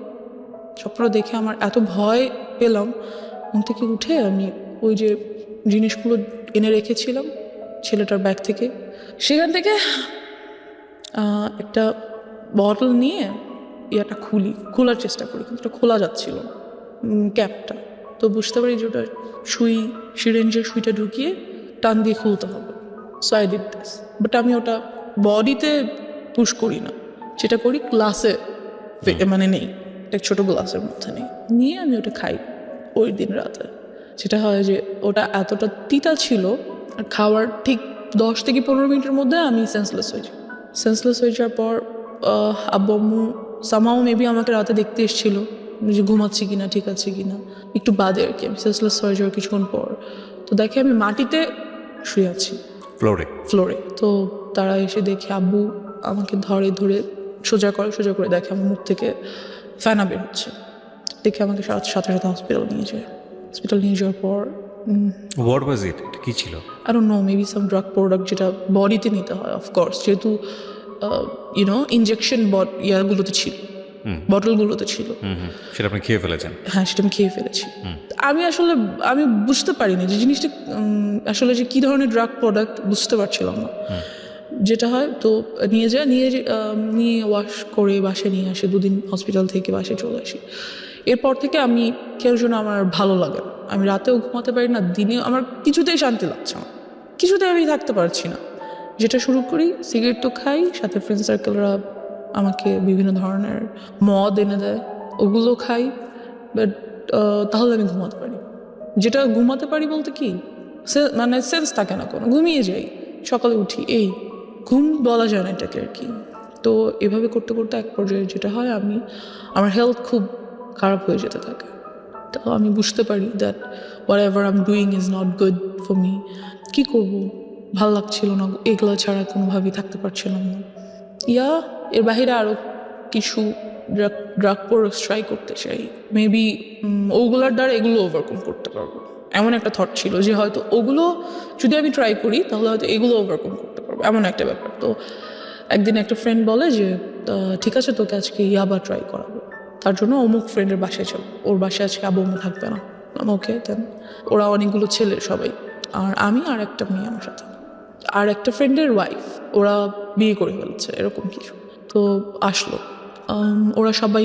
স্বপ্নটা দেখে আমার এত ভয় পেলাম, ঘুম থেকে উঠে আমি ওই যে জিনিসগুলো এনে রেখেছিলাম ছেলেটার ব্যাগ থেকে, সেখান থেকে একটা বটল নিয়ে ইয়াটা খোলার চেষ্টা করি, কিন্তু এটা খোলা যাচ্ছিল না, ক্যাপটা। তো বুঝতে পারি যে ওটা সিরিঞ্জের সুইটা ঢুকিয়ে টান দিয়ে খুলতে হবে। So I did this, but আমি ওটা বডিতে পুশ করি না, যেটা করি গ্লাসে, মানে নেই, একটা ছোটো গ্লাসের মধ্যে নিয়ে আমি ওটা খাই ওই দিন রাতে। যেটা হয় যে ওটা এতটা তিতা ছিল, আর খাওয়ার ঠিক 10 থেকে 15 মিনিটের মধ্যে আমি সেন্সলেস হয়ে যাওয়ার পর আব্বু আম্মু সামাও মেবি আমাকে রাতে দেখতে এসেছিলো যে ঘুমাচ্ছি কিনা, ঠিক আছে কিনা, একটু বাদে আর কি। আমি সেন্সলেস হয়ে যাওয়ার কিছুক্ষণ পর তো দেখে আমি মাটিতে শুয়ে আছি, ফ্লোরে। তো তারা এসে দেখে, আব্বু আমাকে ধরে সোজা করে দেখে আমার মুখ থেকে ফেনা বের হচ্ছে। দেখে আমাকে সাথে হসপিটাল নিয়ে যাওয়ার পর হোয়াট ওয়াজ ইট, কি ছিল? I don't know, maybe some drug product যেটা বডিতে নিতে হয়, অফকোর্স, যেহেতু ইনজেকশন ইয়াগুলোতে ছিল, বটলগুলোতে ছিল। সেটা আপনি খেয়ে ফেলেছেন? হ্যাঁ, সেটা আমি খেয়ে ফেলেছি। আমি বুঝতে পারিনি যে জিনিসটা আসলে যে কী ধরনের ড্রাগ প্রোডাক্ট, বুঝতে পারছিলাম না। যেটা হয় তো নিয়ে ওয়াশ করে বাসায় নিয়ে আসি, 2 দিন হসপিটাল থেকে বাসায় চলে আসি। এরপর থেকে আমি কেউ যেন আমার ভালো লাগে না, আমি রাতেও ঘুমাতে পারি না, দিনে আমার কিছুতেই শান্তি লাগছে না, কিছুতেই আমি থাকতে পারছি না। যেটা শুরু করি, সিগারেট তো খাই, সাথে ফ্রেন্ড সার্কেলরা আমাকে বিভিন্ন ধরনের মদ এনে দেয়, ওগুলো খাই, বাট তাহলে আমি ঘুমাতে পারি। যেটা ঘুমাতে পারি বলতে কি, মানে সেন্স থাকে না কোনো, ঘুমিয়ে যাই, সকালে উঠি, এই ঘুম বলা যায় না এটাকে আর কি। তো এভাবে করতে করতে এক পর্যায়ে যেটা হয়, আমার হেলথ খুব খারাপ হয়ে যেতে থাকে। তো আমি বুঝতে পারি that whatever I am doing is not good for me. কী করবো, ভাল লাগছিল না, এগুলো ছাড়া কোনোভাবেই থাকতে পারছিলাম না। এর বাহিরে আরও কিছু ড্রাগ প্রোডাক্টস ট্রাই করতে চাই, মেবি ওগুলোর দ্বারা এগুলো ওভারকাম করতে পারবো। এমন একটা থট ছিল যে হয়তো ওগুলো যদি আমি ট্রাই করি তাহলে হয়তো এগুলো ওভারকাম করতে পারবো, এমন একটা ব্যাপার। তো একদিন একটা ফ্রেন্ড বলে যে ঠিক আছে, তোকে আজকে ইয়াবা ট্রাই করাবো, তার জন্য অমুক ফ্রেন্ডের বাসায় চল, ওর বাসায় আজকে আব্বু আম্মু থাকবে না। ওকে, দেন ওরা অনেকগুলো ছেলে সবাই, আর আমি আর একটা মেয়ে আমার সাথে, আর একটা ফ্রেন্ডের ওয়াইফ, ওরা বিয়ে করে ফেলছে, এরকম কিছু। তো আসলো, ওরা সবাই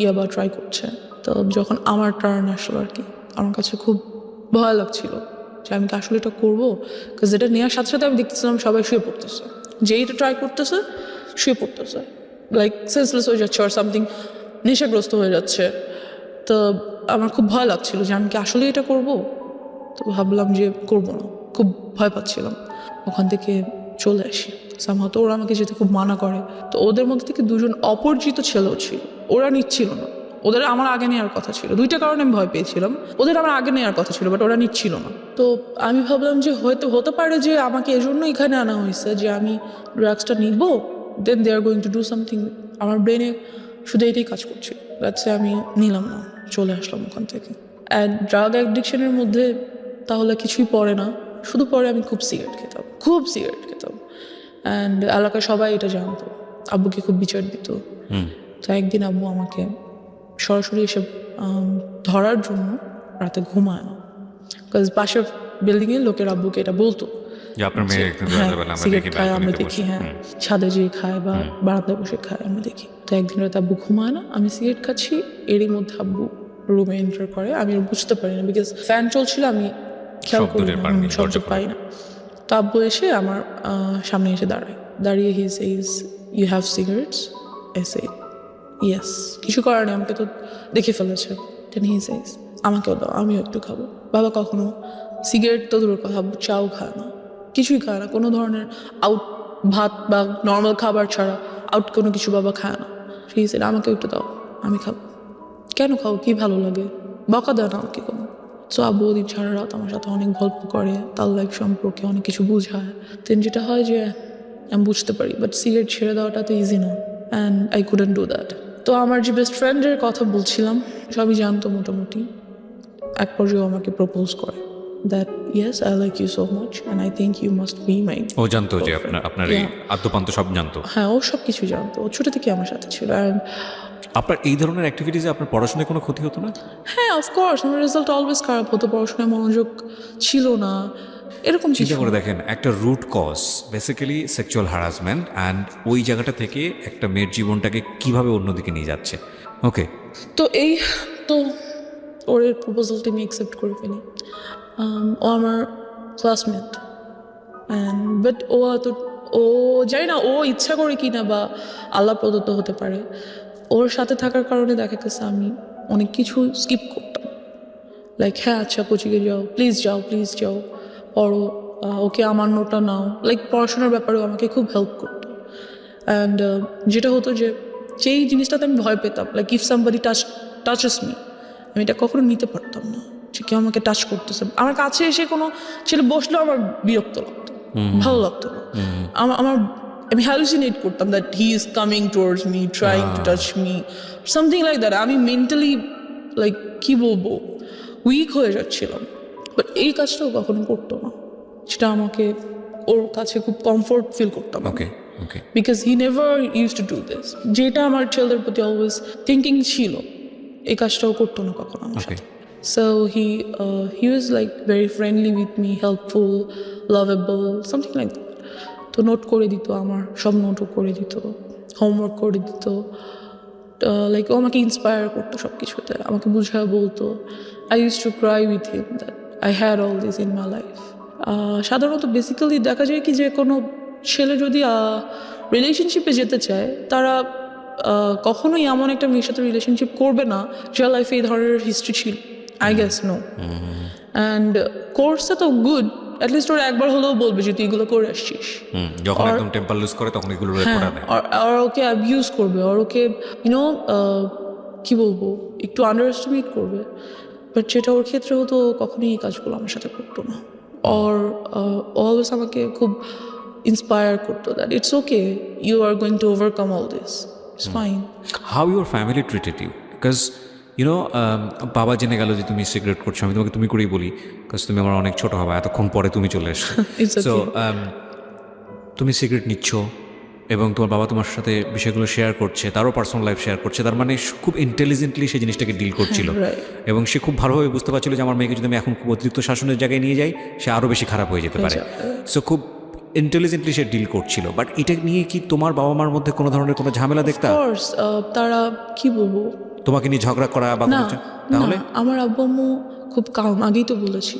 ইয়াবা ট্রাই করছে। তো যখন আমার টার্ন আসলো আর কি, আমার কাছে খুব ভয় লাগছিল যে আমি কি আসলে এটা করবো, কারণ যেটা নেওয়ার সাথে সাথে আমি দেখতেছিলাম সবাই শুয়ে পড়তেছে, যেইটা ট্রাই করতেছে শুয়ে পড়তেছে, লাইক সেন্সলেস হয়ে যাচ্ছে আর সামথিং, নেশাগ্রস্ত হয়ে যাচ্ছে। তো আমার খুব ভয় লাগছিল যে আমি কি আসলে এটা করব। তো ভাবলাম যে করবো না, খুব ভয় পাচ্ছিলাম। ওখান থেকে চলে আসি সামহাও। ওরা আমাকে যেতে খুব মানা করে। তো ওদের মধ্যে থেকে 2জন অপরিচিত ছেলেও ছিল, ওরা নিচ্ছিল না, ওদের আমার আগে নেওয়ার কথা ছিল। 2টা কারণে আমি ভয় পেয়েছিলাম, ওদের আমার আগে নেওয়ার কথা ছিল, বাট ওরা নিচ্ছিল না। তো আমি ভাবলাম যে হতে পারে যে আমাকে এজন্য এখানে আনা হয়েছে যে আমি ড্রাগসটা নিব, then they are going to do something. আমার ব্রেনে শুধু এটাই কাজ করছিল, দ্যাটস আমি নিলাম না, চলে আসলাম ওখান থেকে। অ্যান্ড ড্রাগ অ্যাডিকশনের মধ্যে তাহলে কিছুই পড়ে না, শুধু পরে আমি খুব সিগারেট খেতাম অ্যান্ড এলাকায় সবাই এটা জানতো, আব্বুকে খুব বিচার দিত। তো একদিন আব্বু আমাকে সরাসরি এসে ধরার জন্য রাতে ঘুমায় না, বিকজ পাশের বিল্ডিংয়ে লোকের আব্বুকে এটা বলতো, সিগারেট খায় আমরা দেখি, হ্যাঁ ছাদে যেয়ে খায় বা বারান্দায় বসে খায় আমরা দেখি। তো একদিন রাতে আব্বু ঘুমায় না, আমি সিগারেট খাচ্ছি, এরই মধ্যে আব্বু রুমে এন্টার করে। আমি বুঝতে পারি না, বিকজ ফ্যান চলছিল, আমি খেয়াল করি না, শব্দ পাই না। তো আব্বু এসে আমার সামনে এসে দাঁড়িয়ে he says, you have cigarettes? I say yes. কিছু করার নেই, আমাকে তো দেখে ফেলেছে। দেন হি সেইজ, আমাকেও দাও, আমিও একটু খাবো। বাবা কখনো সিগারেট তো দূরের কথা, আব্বু চাও খায় না, কিছুই খায় না, কোনো ধরনের আউট ভাত বা নর্মাল খাবার ছাড়া আউট কোনো কিছু বাবা খায় না। হি সেইড, আমাকে একটু দাও, আমি খাবো। কেন খাও, কি ভালো লাগে, বকা দেয় না আমাকে কোনো। সো আব্বু ওদিন সারা রাত আমার সাথে অনেক গল্প করে, তার লাইফ সম্পর্কে অনেক কিছু বোঝায়। দেন যেটা হয় যে আমি বুঝতে পারি, বাট সিগারেট ছেড়ে দেওয়াটা তো ইজি না, and I couldn't do that. তো আমার যে বেস্ট ফ্রেন্ডের কথা বলছিলাম, সবই জানতো মোটামুটি। এক পর্যায়ে আমাকে প্রপোজ করে that yes, I like you so much and I think you must be my ও জানতো যে girlfriend. আপনার এই Yeah. আদ্যপান্ত সব জানতো। হ্যাঁ, ও সব কিছু জানতো, ও ছোটো থেকে আমার সাথে ছিল। অ্যান্ড আপনার এই ধরনের অ্যাক্টিভিটিসে আপনার পড়াশোনায় কোনো ক্ষতি হতো না? হ্যাঁ, অফকোর্স আমার রেজাল্ট অলওয়েজ খারাপ হতো, পড়াশোনায় মনোযোগ ছিল না, এরকম চিন্তা কিছু। করে দেখেন, একটা root cause basically sexual harassment, and ওই জায়গাটা থেকে একটা মেয়ের জীবনটাকে কিভাবে অন্যদিকে নিয়ে যাচ্ছে। ওকে, তো ওর এর প্রপোজালটা আমি অ্যাকসেপ্ট করে ফেলি। ও আমার ক্লাসমেট, বাট ও জানি না ও ইচ্ছা করে কি না, বা আল্লাহ প্রদত্ত হতে পারে, ওর সাথে থাকার কারণে দেখা গেছে আমি অনেক কিছু স্কিপ করতাম। লাইক হ্যাঁ আচ্ছা কোচিংয়ে যাও, প্লিজ যাও পড়ো, ওকে আমার নোটটা নাও, লাইক পড়াশোনার ব্যাপারেও আমাকে খুব হেল্প করতো। অ্যান্ড যেটা হতো যেই জিনিসটাতে আমি ভয় পেতাম, like if somebody touches me, আমি এটা কখনো নিতে পারতাম না যে কেউ আমাকে টাচ করতেছে। আমার কাছে এসে কোনো ছেলে বসলেও আমার বিরক্ত লাগতো, ভালো লাগতো না। আমার আমি হ্যালুসিনেট করতাম that he is coming towards me, trying to touch me, something like that. আমি মেন্টালি লাইক কী বলবো, উইক হয়ে যাচ্ছিলাম। বাট এই কাজটাও কখনো করতো না, সেটা আমাকে ওর কাছে খুব কমফোর্ট ফিল করতাম। Okay, okay. Because he never use to do this, যেটা আমার ছেলেদের প্রতি অলওয়েজ থিঙ্কিং ছিল, এই কাজটাও করতো না কখনো আমার সাথে। So he was like very friendly with me, helpful, lovable, something like that. তো নোট করে দিত, আমার সব নোটও করে দিত, হোমওয়ার্ক করে দিত, লাইক ও আমাকে ইন্সপায়ার করতো সব কিছুতে, আমাকে বুঝায় বলতো। I use to cry with him that I had all this in my life. সাধারণত বেসিক্যালি দেখা যায় কি, যে কোনো ছেলে যদি রিলেশনশিপে যেতে চায়, তারা কখনোই এমন একটা মেয়ের সাথে রিলেশনশিপ করবে না যার লাইফে এই ধরনের হিস্ট্রি ছিল। I guess no. অ্যান্ড কোর্সটা তো গুড, অ্যাটলিস্ট ওরা একবার হলেও বলবে যে তুই এগুলো করে আসছিস। যখন একদম টেম্পার লুজ করে তখন এগুলো হ্যাঁ, আর ওকে অ্যাবিউজ করবে, আর ওকে ইউনো কী বলবো, একটু আন্ডার এস্টিমেট করবে। বাট যেটা ওর ক্ষেত্রে হতো, কখনোই এই কাজগুলো আমার সাথে করতো না। আর অলওয়েজ আমাকে খুব ইন্সপায়ার করতো that it's okay, you are going to overcome all this, it's fine. How your family treated you? Because বাবা জেনে গেল যে তুমি সিগারেট করছো, আমি তোমাকে তুমি করেই বলি, বিকজ তুমি আমার অনেক ছোটো হবা, এতক্ষণ পরে তুমি চলে এসছো। It's okay. সো তুমি সিগারেট নিচ্ছ এবং তোমার বাবা তোমার সাথে বিষয়গুলো শেয়ার করছে, তারও পার্সোনাল লাইফ শেয়ার করছে, তার মানে খুব ইন্টেলিজেন্টলি সেই জিনিসটাকে ডিল করছিল। এবং সে খুব ভালোভাবে বুঝতে পারছিল যে আমার মেয়েকে যদি আমি এখন খুব অতিরিক্ত শাসনের জায়গায় নিয়ে যাই, সে আরও বেশি খারাপ হয়ে যেতে পারে। সো খুব ইন্টেলিজেন্টলি সে ডিল করছিল। বাট এটা নিয়ে কি তোমার বাবা মার মধ্যে কোনো ধরনের কোনো ঝামেলা দেখতা? কোর্স তারা কি বলবো, তোমাকে নিয়ে ঝগড়া করা বা না তাহলে? আমার আব্বু আম্মু খুব কাম, আগেই তো বলেছি।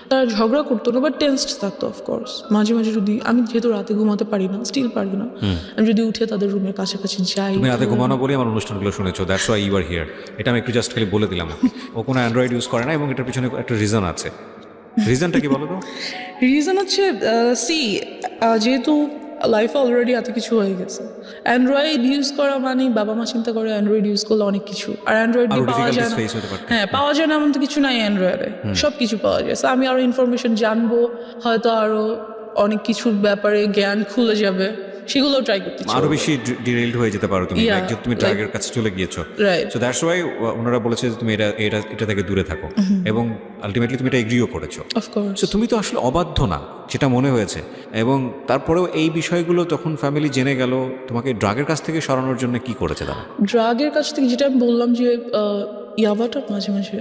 তারা ঝগড়া করতো না, বাট টেন্সড থাকতো অফকোর্স। মাঝে মাঝে যদি আমি, যেহেতু রাতে ঘুমাতে পারি না, স্টিল পারি না, আমি যদি উঠে তাদের রুমের কাছাকাছি যাই। তুমি রাতে ঘুমানো বলে আমার অনুষ্ঠানগুলো শুনেছো, that's why you are here. এটা আমি একটু জাস্ট খালি বলে দিলাম। ও কোনো অ্যান্ড্রয়েড ইউজ করে না, এবং এটার পিছনে একটা রিজন আছে। রিজনটা কি বলো তো? রিজন হচ্ছে যেহেতু লাইফে অলরেডি এত কিছু হয়ে গেছে, অ্যান্ড্রয়েড ইউজ করা মানে বাবা মা চিন্তা করে অ্যান্ড্রয়েড ইউজ করলে অনেক কিছু, আর অ্যান্ড্রয়েড দিয়ে পাওয়া যায় না। হ্যাঁ, পাওয়া যায় না এমন তো কিছু নাই, অ্যান্ড্রয়েডে সব কিছু পাওয়া যায়। So আমি আরও ইনফরমেশন জানবো, হয়তো আরও অনেক কিছুর ব্যাপারে জ্ঞান খুলে যাবে, সেগুলো ট্রাই করতে চাই। আরো বেশি ডিরেইলড হয়ে যেতে পারো তুমি, যে তুমি ড্রাগের কাছে চলে গিয়েছো। সো দ্যাটস ওয়াই ওনারা বলেছে যে তুমি এটা থেকে দূরে থাকো, এবং আলটিমেটলি তুমি এটা এগ্রিও করেছো। অফকোর্স। সো তুমি তো আসলে অবাধ্য না, যেটা মনে হয়েছে। এবং তারপরেও এই বিষয়গুলো যখন ফ্যামিলি জেনে গেল, তোমাকে ড্রাগের কাছ থেকে সরানোর জন্য কি করেছে তারা? ড্রাগের কাছ থেকে, যেটা আমি বললাম যে ইয়াবাটা মাঝে মাঝে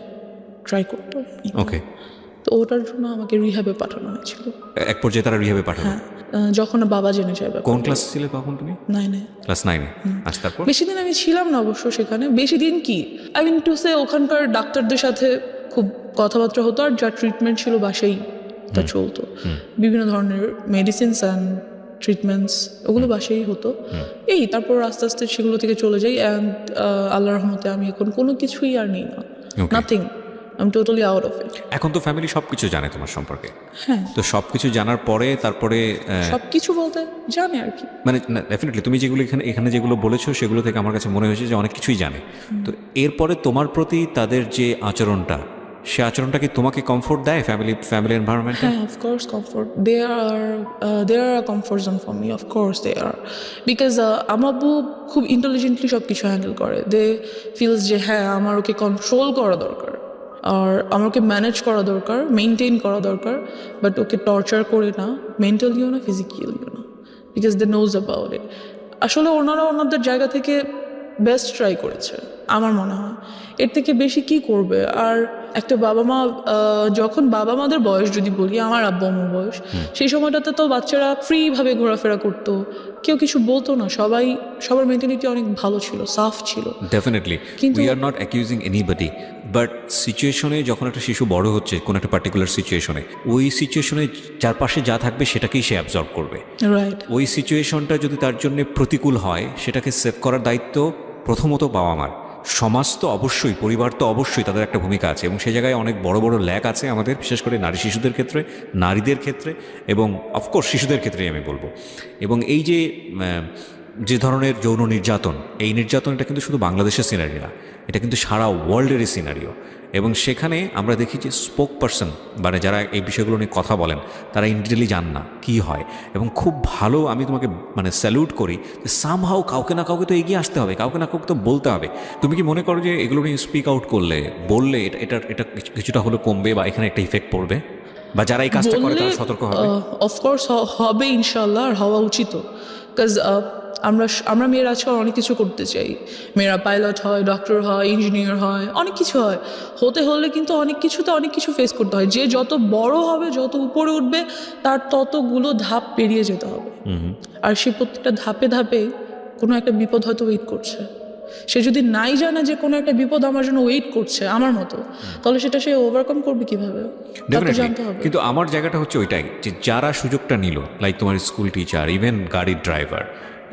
ট্রাই করতো। ওকে। তো ওটার জন্য আমাকে রিহ্যাবে পাঠানো হয়েছিল। এক পর্যায়ে তারা রিহ্যাবে পাঠালো? হ্যাঁ, যখন বাবা জেনে যায়। কোন ক্লাসে ছিলে তখন তুমি? 9-এ। ক্লাস 9-এ। আচ্ছা, তারপর? বেশি দিন আমি ছিলাম না অবশ্য সেখানে। বেশি দিন কি, আই মিন টু সে, ওখানকার ডাক্তারদের সাথে খুব কথাবার্তা হতো, আর যা ট্রিটমেন্ট ছিল বাসায় তা চলতো। বিভিন্ন ধরনের মেডিসিনস অ্যান্ড ট্রিটমেন্টস, ওগুলো বাসায় হতো। তারপর আস্তে আস্তে সেগুলো থেকে চলে যাই। অ্যান্ড আল্লাহর রহমতে আমি এখন কোনো কিছুই আর নিই না, nothing. I am totally out of it. এখন তো ফ্যামিলি সব কিছু জানে তোমার সম্পর্কে। হ্যাঁ, তো সব কিছু জানার পরে তারপরে সব কিছু বলতে জানে আর কি, মানে ডেফিনেটলি তুমি যেগুলো এখানে যেগুলো বলেছো, সেগুলো থেকে আমার কাছে মনে হয়েছে যে অনেক কিছুই জানে। তো এরপরে তোমার প্রতি তাদের যে আচরণটা, সে আচরণটা কি তোমাকে কমফোর্ট দেয় ফ্যামিলি এনভায়রনমেন্টে? হ্যাঁ, of course comfort. They are a comfort zone for me, of course they are. Because আমার আব্বু খুব ইন্টেলিজেন্টলি সব কিছু হ্যান্ডেল করে। দে ফিলস যে হ্যাঁ, আমার ওকে কন্ট্রোল করা দরকার, আর আমাকে ম্যানেজ করা দরকার, মেনটেন করা দরকার, বাট ওকে টর্চার করে না, মেন্টালিও না, ফিজিক্যালিও না, because they knows about it. আসলে ওনারা ওনাদের জায়গা থেকে বেস্ট ট্রাই করেছে আমার মনে হয়, এর থেকে বেশি কি করবে। আর একটা বাবা মা যখন বাবা মাদের বয়স যদি বলি, আমার আব্বু আম্মুর বয়স, সেই সময়টাতে তো বাচ্চারা ফ্রিভাবে ঘোরাফেরা করতো, কেউ কিছু বলতো না, সবার মেন্টালিটি অনেক ভালো ছিল, সাফ ছিল। Definitely we are not accusing anybody, but সিচুয়েশনে যখন একটা শিশু বড় হচ্ছে কোনো একটা পার্টিকুলার সিচুয়েশনে, ওই সিচুয়েশনে চারপাশে যা থাকবে সেটাকেই সে অ্যাবজর্ব করবে। রাইট। ওই সিচুয়েশনটা যদি তার জন্য প্রতিকূল হয়, সেটাকে সেভ করার দায়িত্ব প্রথমত বাবা মার। সমাজ তো অবশ্যই, পরিবার তো অবশ্যই, তাদের একটা ভূমিকা আছে, এবং সেই জায়গায় অনেক বড় বড় ল্যাক আছে আমাদের, বিশেষ করে নারী শিশুদের ক্ষেত্রে, নারীদের ক্ষেত্রে, এবং অফকোর্স শিশুদের ক্ষেত্রেই আমি বলবো। এবং এই যে ধরনের যৌন নির্যাতন, এই নির্যাতনটা কিন্তু শুধু বাংলাদেশের সিনারি না, এটা কিন্তু সারা ওয়ার্ল্ডেরই সিনারিও। এবং সেখানে আমরা দেখি যে স্পোক পারসন, মানে যারা এই বিষয়গুলো নিয়ে কথা বলেন, তারা ইনডিটেলি জান না কী হয়। এবং খুব ভালো, আমি তোমাকে মানে স্যালুট করি যে সামহাও কাউকে না কাউকে তো এগিয়ে আসতে হবে, কাউকে না কাউকে তো বলতে হবে। তুমি কি মনে করো যে এগুলো নিয়ে স্পিক আউট বললে এটা কিছুটা হলে কমবে, বা এখানে একটা ইফেক্ট পড়বে, বা যারা এই কাজটা করে তারা সতর্ক হবে? অফকোর্স হবে ইনশাল্লাহ, আর হওয়া উচিত, বিকজ আমরা মেয়েরা আজকাল অনেক কিছু করতে চাই, মেয়েরা পাইলট হয়, ডক্টর হয়, ইঞ্জিনিয়ার হয়, অনেক কিছু হয়। হতে হলে কিন্তু অনেক কিছু ফেস করতে হয়। যে যত বড় হবে, যত উপরে উঠবে, তার ততগুলো ধাপ পেরিয়ে যেতে হবে। আর সে প্রত্যেকটা ধাপে ধাপে কোনো একটা বিপদ হয়তো ওয়েট করছে। সে যদি নাই জানে যে কোনো একটা বিপদ আমার জন্য ওয়েট করছে আমার মতো, তাহলে সেটা সে ওভারকাম করবে কিভাবে, তাকে জানতে হবে। কিন্তু আমার জায়গাটা হচ্ছে ওইটাই, যে যারা সুযোগটা নিল, লাইক তোমার স্কুল টিচার, ইভেন গাড়ির ড্রাইভার,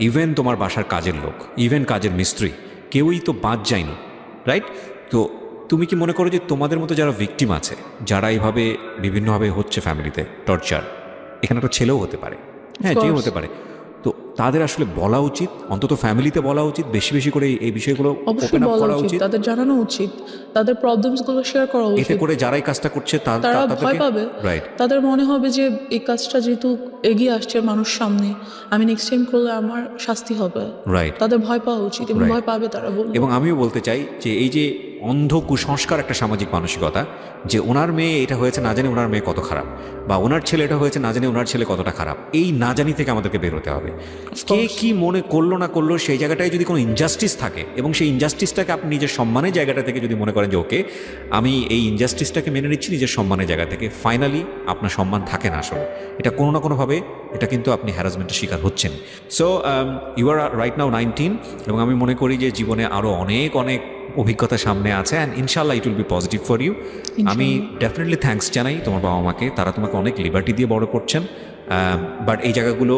ইভেন তোমার বাসার কাজের লোক, ইভেন কাজের মিস্ত্রি, কেউই তো বাদ যায়নি, রাইট? তো তুমি কি মনে করো যে তোমাদের মতো যারা ভিকটিম আছে, যারা এইভাবে বিভিন্নভাবে হচ্ছে ফ্যামিলিতে টর্চার, এখানে একটা ছেলেও হতে পারে, হ্যাঁ, যেও হতে পারে, তো তাদের আসলে বলা উচিত, অন্তত ফ্যামিলিতে বলা উচিত, বেশি বেশি করে এই বিষয়গুলো অবশ্যই বলা উচিত, তাদের জানানো উচিত, তাদের প্রবলেমসগুলো শেয়ার করা উচিত। এতে করে যারাই কাজটা করছে তারা ভয় পাবে, রাইট, তাদের মনে হবে যে এই কাজটা যেহেতু এগিয়ে আসছে মানুষ সামনে, আমি নেক্সট টাইম করলে আমার শাস্তি হবে, রাইট, তাদের ভয় পাওয়া উচিত, এবং ভয় পাবে তারা বলবে। এবং আমিও বলতে চাই যে এই যে অন্ধ কুসংস্কার একটা সামাজিক মানসিকতা, যে ওনার মেয়ে এটা হয়েছে না জানি ওনার মেয়ে কত খারাপ, বা ওনার ছেলে এটা হয়েছে না জানি ওনার ছেলে কতটা খারাপ, এই না জানি থেকে আমাদেরকে বের হতে হবে। কে কি মনে করলো না করলো, সেই জায়গাটায় যদি কোনো ইনজাস্টিস থাকে, এবং সেই ইনজাস্টিসটাকে আপনি নিজের সম্মানের জায়গাটা থেকে যদি মনে করেন যে ওকে আমি এই ইনজাস্টিসটাকে মেনে নিচ্ছি নিজের সম্মানের জায়গা থেকে, ফাইনালি আপনার সম্মান থাকে না আসলে, এটা কোনো না কোনোভাবে এটা কিন্তু আপনি হ্যারাসমেন্টের শিকার হচ্ছেন। So you are right now 19, এবং আমি মনে করি যে জীবনে আরও অনেক অনেক অভিজ্ঞতা সামনে আছে, অ্যান্ড ইনশাল্লাহ it will be positive for you. আমি ডেফিনেটলি থ্যাঙ্কস জানাই তোমার বাবা মাকে, তারা তোমাকে অনেক লিবার্টি দিয়ে বড় করছেন, বাট এই জায়গাগুলো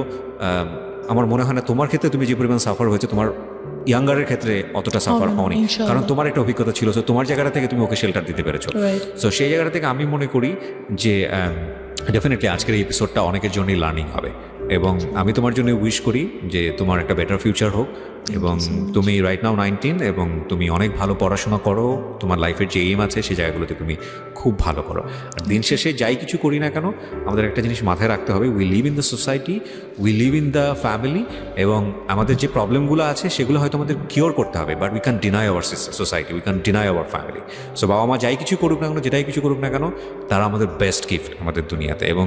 আমার মনে হয় না তোমার ক্ষেত্রে তুমি যে পরিমাণ সাফার হয়েছে, তোমার ইয়াঙ্গারের ক্ষেত্রে অতটা সাফার হওনি, কারণ তোমার একটা অভিজ্ঞতা ছিল, সো তোমার জায়গাটা থেকে তুমি ওকে শেল্টার দিতে পেরেছো। সো সেই জায়গাটা থেকে আমি মনে করি যে ডেফিনেটলি আজকের এই এপিসোডটা অনেকের জন্যই লার্নিং হবে, এবং আমি তোমার জন্য উইশ করি যে তোমার একটা বেটার ফিউচার হোক, এবং তুমি রাইট নাও 19, এবং তুমি অনেক ভালো পড়াশোনা করো, তোমার লাইফের যে এইম আছে সেই জায়গাগুলোতে তুমি খুব ভালো করো। আর দিন শেষে যাই কিছু করি না কেন, আমাদের একটা জিনিস মাথায় রাখতে হবে, we live in the society, we live in the family, এবং আমাদের যে প্রবলেমগুলো আছে সেগুলো হয়তো আমাদের কিওর করতে হবে, but we can deny our society, we can deny our family. So বাবা মা যাই কিছু করুক না কেন, যেটাই কিছু করুক না কেন, তারা আমাদের বেস্ট গিফট আমাদের দুনিয়াতে, এবং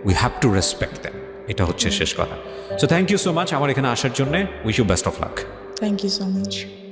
we have to respect them, এটা হচ্ছে শেষ কথা। So thank you so much আমার এখানে আসার জন্য, wish you best of luck. Thank you so much.